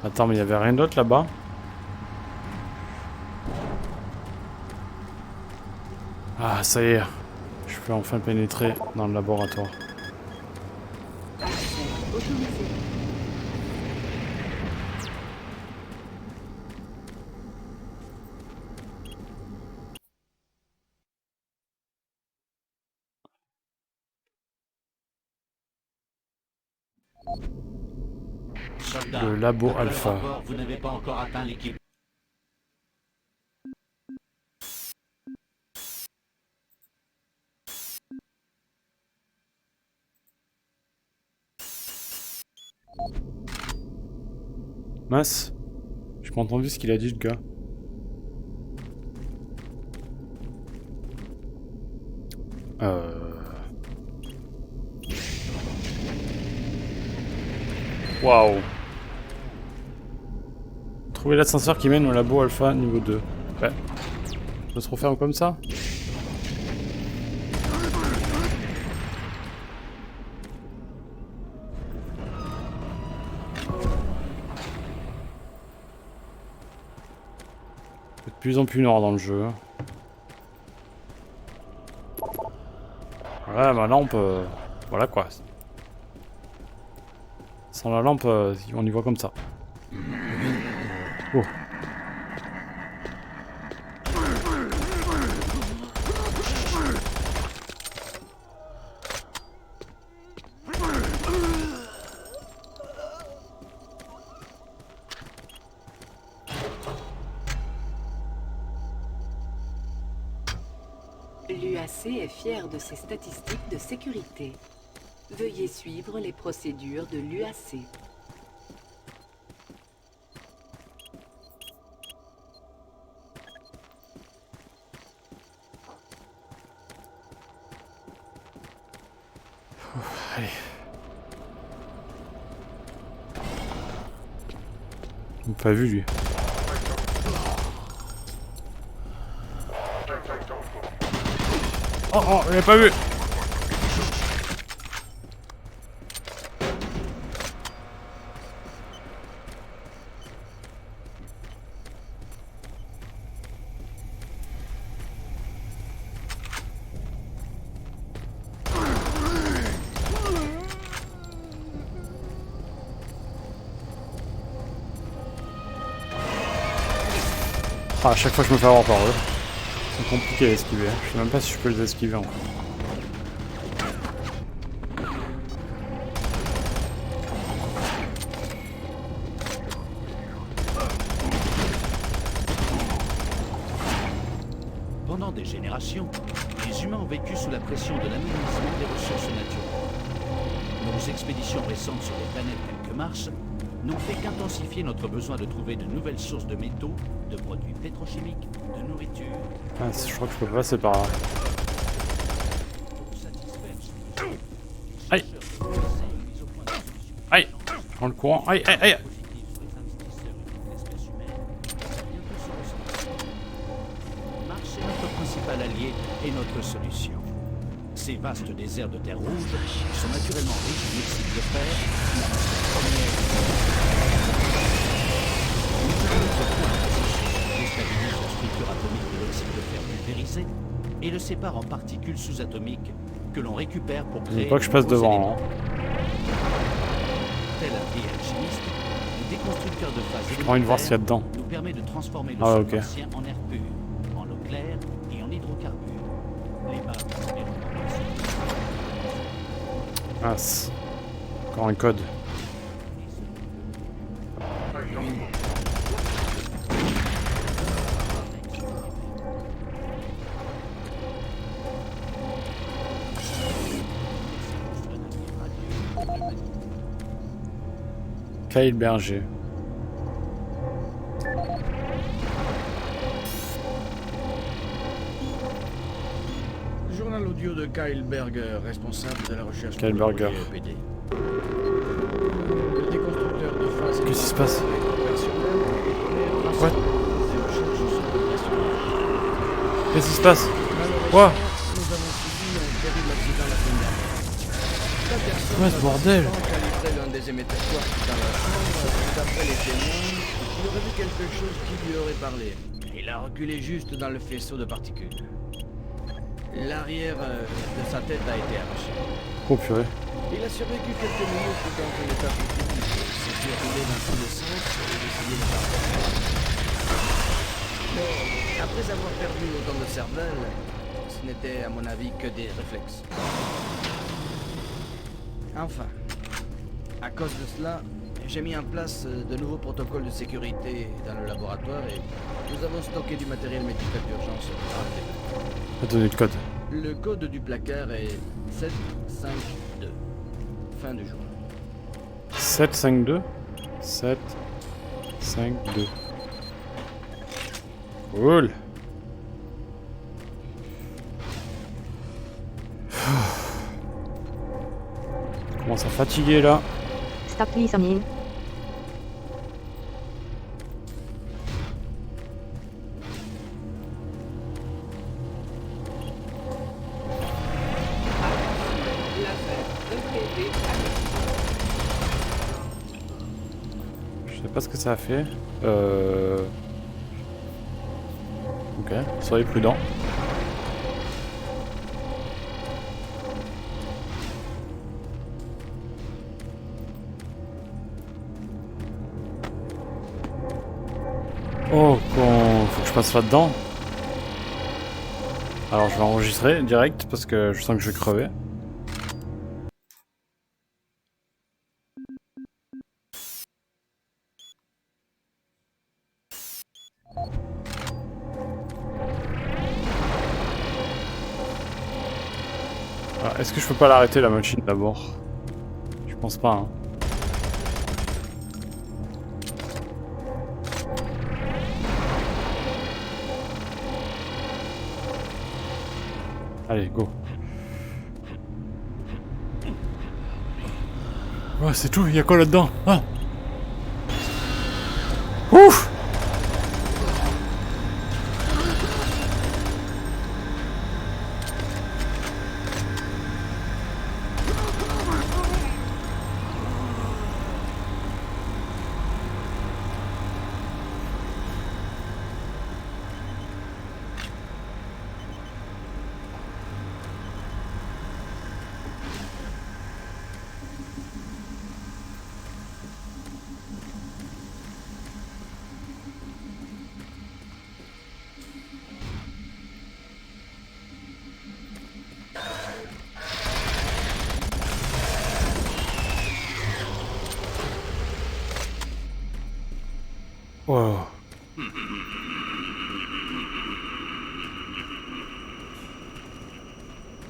Attends, mais il y avait rien d'autre là-bas? Ah, ça y est. Je peux enfin pénétrer dans le laboratoire. Accès autorisé. Soldat, Le labo d'après le alpha. rapport, vous n'avez pas encore atteint l'équipe. Mince. J'ai pas entendu ce qu'il a dit, le gars. Waouh. Trouver l'ascenseur qui mène au labo alpha niveau 2. Ouais. Ça peut se refaire comme ça? De plus en plus noir dans le jeu. Ouais, ma lampe... voilà quoi. Sans la lampe, on y voit comme ça. Oh. L'UAC est fier de ses statistiques de sécurité. Veuillez suivre les procédures de l'UAC. Allez. Il m'a pas vu lui. Oh oh, il m'a pas vu. Ah, à chaque fois je me fais avoir par eux. C'est compliqué à esquiver. Je sais même pas si je peux les esquiver encore. Pendant des générations, les humains ont vécu sous la pression de l'aménagement des ressources naturelles. Nos expéditions récentes sur des planètes telles que Mars n'ont fait qu'intensifier notre besoin de trouver de nouvelles sources de métaux, de produits pétrochimiques, de nourriture. Ah, je crois que je peux passer par là. Aïe! Aïe! Prends le courant. Aïe, aïe, aïe! Mars est notre principal allié et notre solution. Ces vastes déserts de terre rouge sont naturellement riches en oxyde de fer, déstabilise la structure atomique de l'oxyde de fer pulvérisé et le sépare en particules sous-atomiques que l'on récupère pour créer. Faut pas que je passe de nouveaux devant. éléments. Hein. Tel un vieil alchimiste, le déconstructeur de phase J'ai pas envie de voir ce qu'il y a dedans. nous permet de transformer le Ah, sol ok. martien en air pur, en eau claire et en hydrocarbures. Les bases de l'environnement Mince. Encore un code. Kyle Berger. Journal audio de Kyle Berger, responsable de la recherche Kyle pour le Berger. projet EPD. Le déconstructeur de phase. Qu'est-ce qui se passe? What? Qu'est-ce qui se passe? Quoi? Nous avons subi un terrible accident la semaine dernière. La personne Ouais, ce bordel. a calibré l'un des émetteurs dans la chambre, d'après D'après les témoins, il aurait vu quelque chose qui lui aurait parlé. Il a reculé juste dans le faisceau de particules. L'arrière de sa tête a été arraché. Oh purée. Il a survécu quelques minutes dans un état critique. Il s'est fait rouler dans tous les sens et décidé de partir. Mais après avoir perdu autant de cervelle, ce n'était à mon avis que des réflexes. Enfin, à cause de cela, j'ai mis en place de nouveaux protocoles de sécurité dans le laboratoire et nous avons stocké du matériel médical d'urgence dans le dépôt. Donnez le code. Le code du placard est 752. Fin du jour. 752 752. Cool. Je commence à fatiguer là. Stop listening. Je sais pas ce que ça a fait. Ok, soyez prudent. Oh, faut que je passe là-dedans. Alors je vais enregistrer direct parce que je sens que je vais crever. Est-ce que je peux pas l'arrêter la machine d'abord? Je pense pas hein. Allez, go. Ouais, c'est tout, il y a quoi là-dedans? Ah. Ouf! Wow.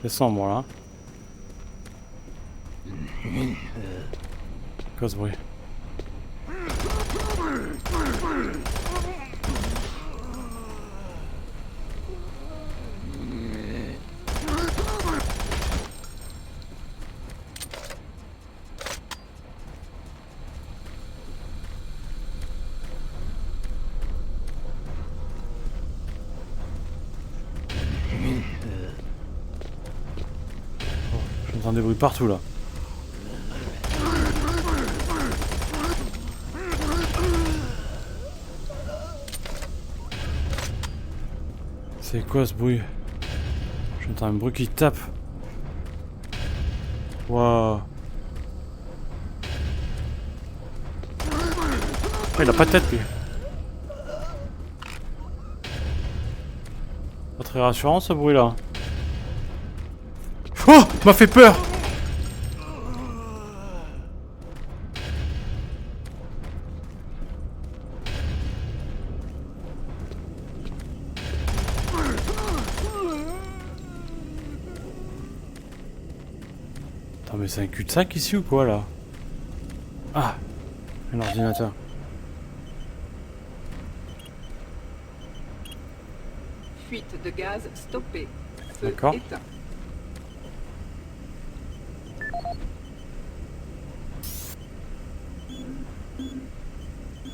Descends moi là. Quoi ce bruit? J'entends des bruits partout là. C'est quoi ce bruit? J'entends un bruit qui tape. Waouh. Oh, il a pas de tête lui. Pas très rassurant ce bruit là. Oh, m'a fait peur. Attends, mais c'est un cul-de-sac ici ou quoi là? Ah, un ordinateur. Fuite de gaz stoppée. Feu D'accord. éteint.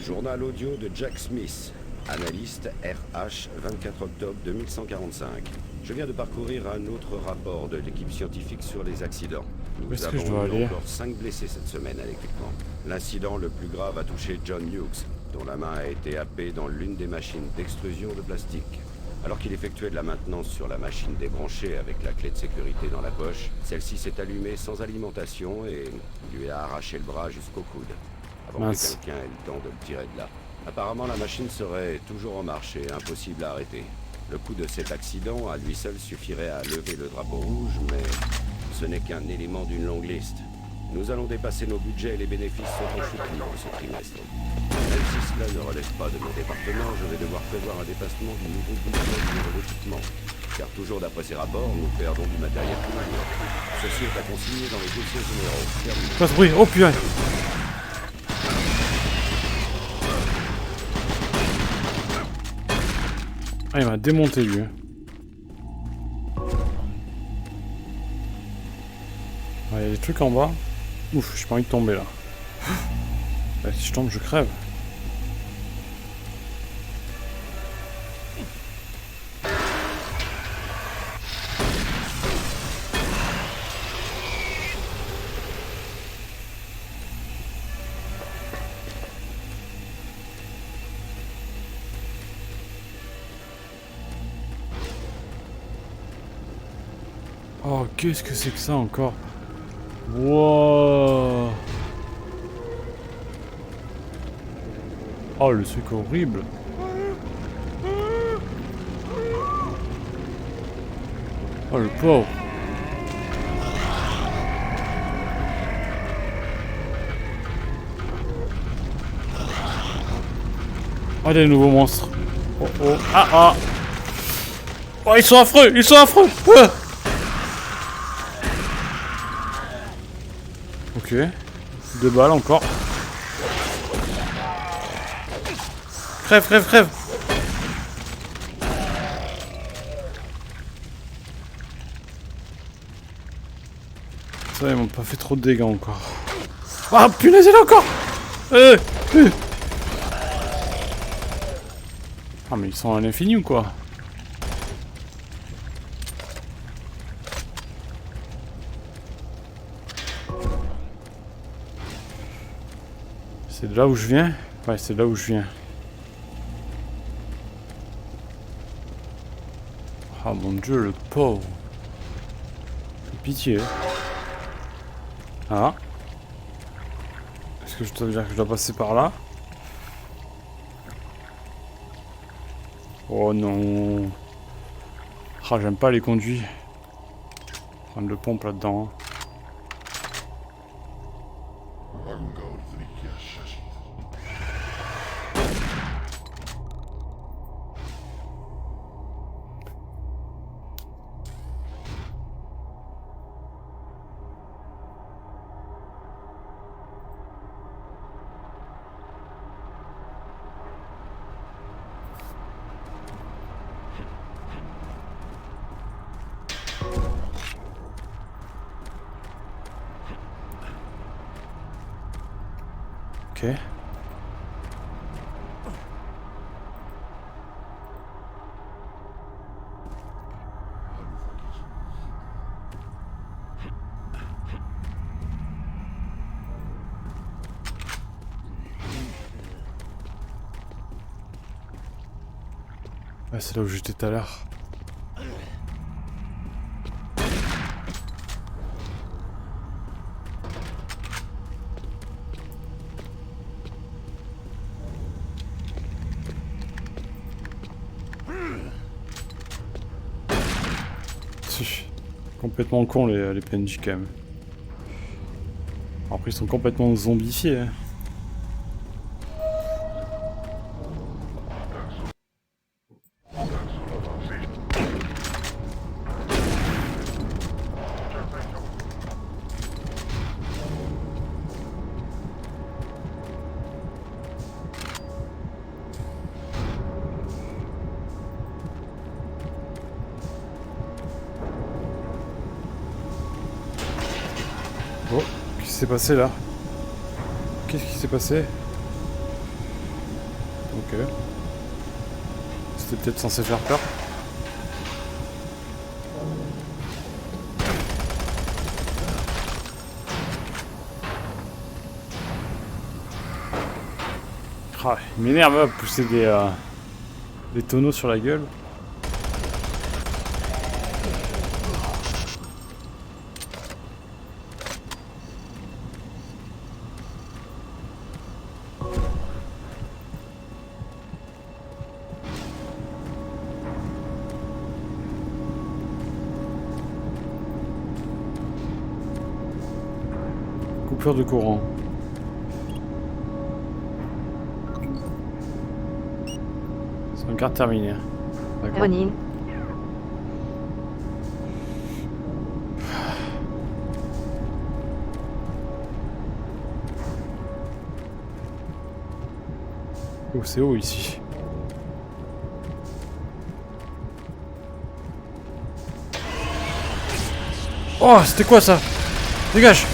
Journal audio de Jack Smith, analyste RH, 24 octobre 2145. Je viens de parcourir un autre rapport de l'équipe scientifique sur les accidents. Nous Est-ce que je avons dois eu aller? encore 5 blessés cette semaine à l'équipement. L'incident le plus grave a touché John Hughes, dont la main a été happée dans l'une des machines d'extrusion de plastique. Alors qu'il effectuait de la maintenance sur la machine débranchée avec la clé de sécurité dans la poche, celle-ci s'est allumée sans alimentation et lui a arraché le bras jusqu'au coude, avant que quelqu'un ait le temps de le tirer de là. Apparemment, la machine serait toujours en marche et impossible à arrêter. Le coût de cet accident à lui seul suffirait à lever le drapeau rouge, mais ce n'est qu'un élément d'une longue liste. Nous allons dépasser nos budgets et les bénéfices sont en chute libre ce trimestre. Même si cela ne relève pas de mon département, je vais devoir prévoir un dépassement du nouveau budget de l'équipement. Car toujours d'après ces rapports, nous perdons du matériel tout le monde. Ceci est à consigner dans les dossiers généraux. Terminé. Pas ce bruit, oh putain. Ah, il m'a démonté lui. Il y a des trucs en bas. Ouf, j'ai pas envie de tomber là. Bah, si je tombe, je crève. Oh, qu'est-ce que c'est que ça encore? Wow. Oh, le truc horrible. Oh, le pauvre. Oh, des nouveaux monstres. Oh, oh. Ah, ah. Oh, ils sont affreux. Ils sont affreux. Ah. Ok. 2 balles encore. Crève, crève, crève. Ça, ils m'ont pas fait trop de dégâts encore. Ah, punaise, il est encore. Ah, mais ils sont à l'infini ou quoi? C'est de là où je viens? Ouais, c'est de là où je viens. Ah mon dieu, le pauvre. Pitié. Ah. Est-ce que je dois dire que je dois passer par là? Oh non. Ah, j'aime pas les conduits. Prendre le pompe là-dedans. Ok. Ouais, c'est là où j'étais tout à l'heure. Complètement con les PNJ quand même. Après ils sont complètement zombifiés. Hein. Oh, qu'est-ce qui s'est passé là? Qu'est-ce qui s'est passé? Ok. C'était peut-être censé faire peur. Ah, il m'énerve à pousser des tonneaux sur la gueule. Coupure de courant. Sauvegarde terminée. Running. Oh, c'est haut ici. Oh, c'était quoi ça? Dégage!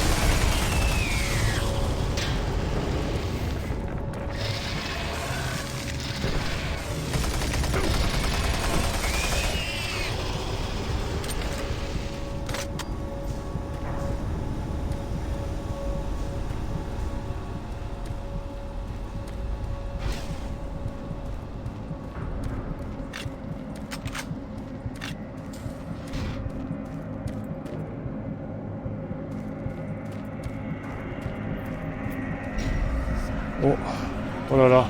Oh, oh là là.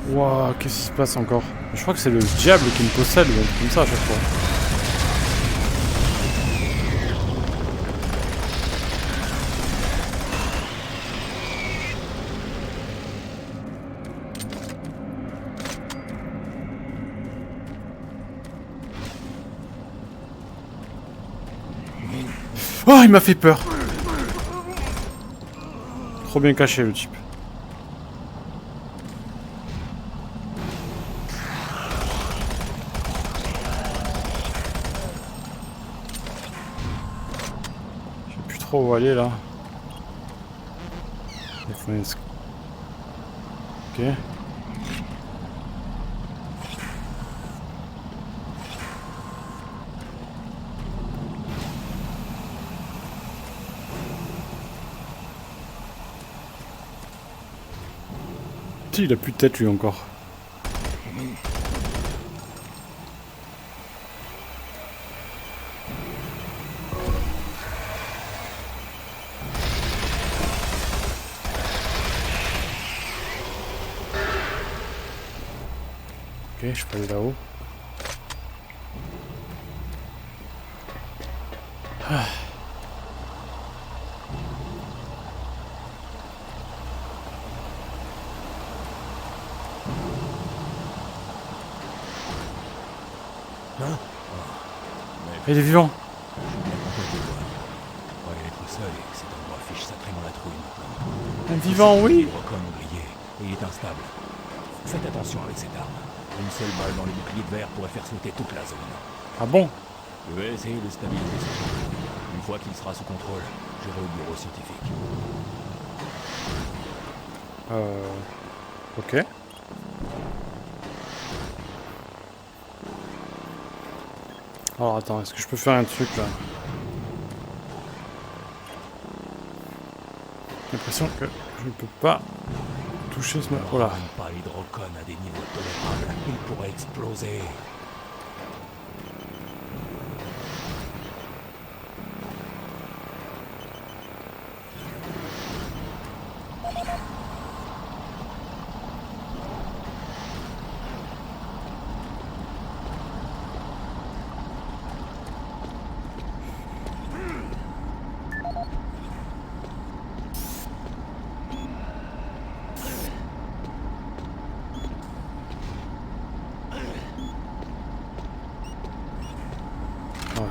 Waouh, qu'est-ce qui se passe encore? Je crois que c'est le diable qui me possède, ou un truc comme ça à chaque fois. Oh, il m'a fait peur. Trop bien caché le type. Je sais plus trop où aller là. Ok. Il a plus de tête lui encore. Ok, je peux aller là-haut. Ah. Il est vivant. Un vivant, oui. Il est instable. Faites attention avec cette arme. Une seule balle dans les boucliers de verre pourrait faire sauter toute la zone. Ah bon? Je vais essayer de stabiliser ce truc. Une fois qu'il sera sous contrôle, j'irai au bureau scientifique. Ok. Alors attends, est-ce que je peux faire un truc là? J'ai l'impression que je ne peux pas toucher ce... Oh là. Pas l'hydrocone à des niveaux tolérables. Il pourrait exploser.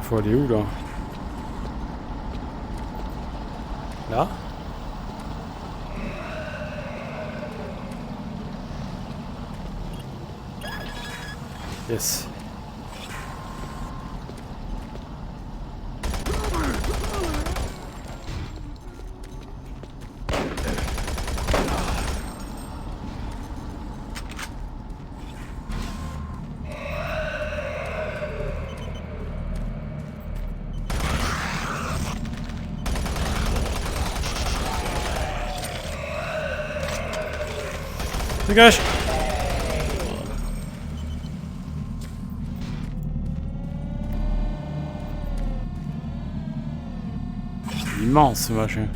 Faut aller où là? Là? Yes. Dégage. Immense ce machin.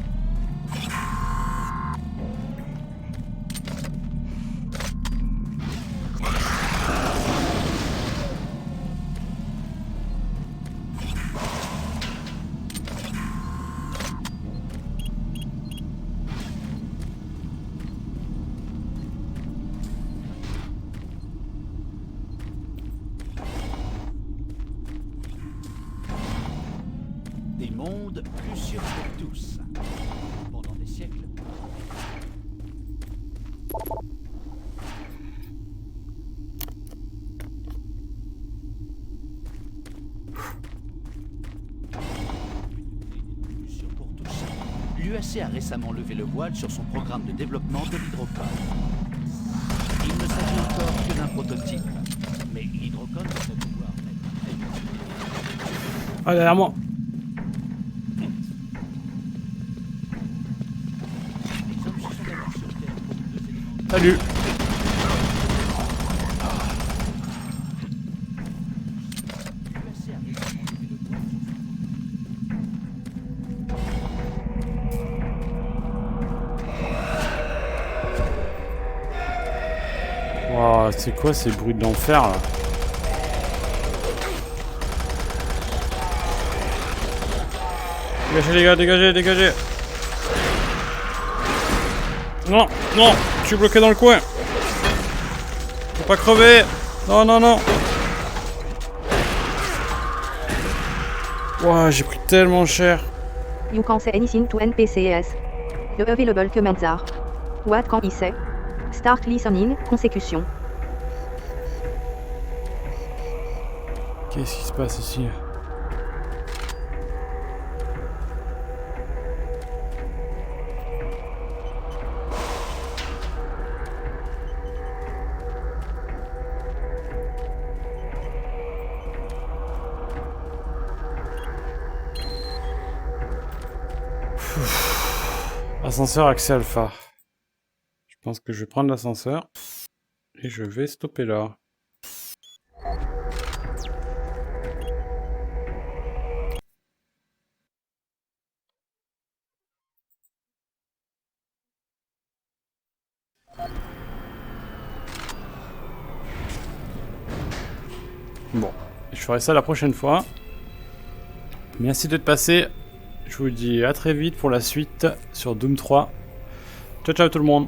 Des mondes plus sûrs que tous. Pendant des siècles. L'UAC a récemment levé le voile sur son programme de développement de l'hydrocone. Il ne s'agit encore que d'un prototype, mais l'hydrocone devrait pouvoir Ah, derrière moi. Salut. Wow, c'est quoi ces bruits de l'enfer là? Dégagez les gars, dégagez, dégagez. Non, non, je suis bloqué dans le coin. Faut pas crever. Non, non, non. Wow, j'ai pris tellement cher. You can say anything to NPCs. The available commands are. What can I say? Start listening, consécution. Qu'est-ce qui se passe ici? Ascenseur accès alpha. Je pense que je vais prendre l'ascenseur et je vais stopper là. Bon, je ferai ça la prochaine fois. Merci d'être passé. Je vous dis à très vite pour la suite sur Doom 3. Ciao ciao tout le monde.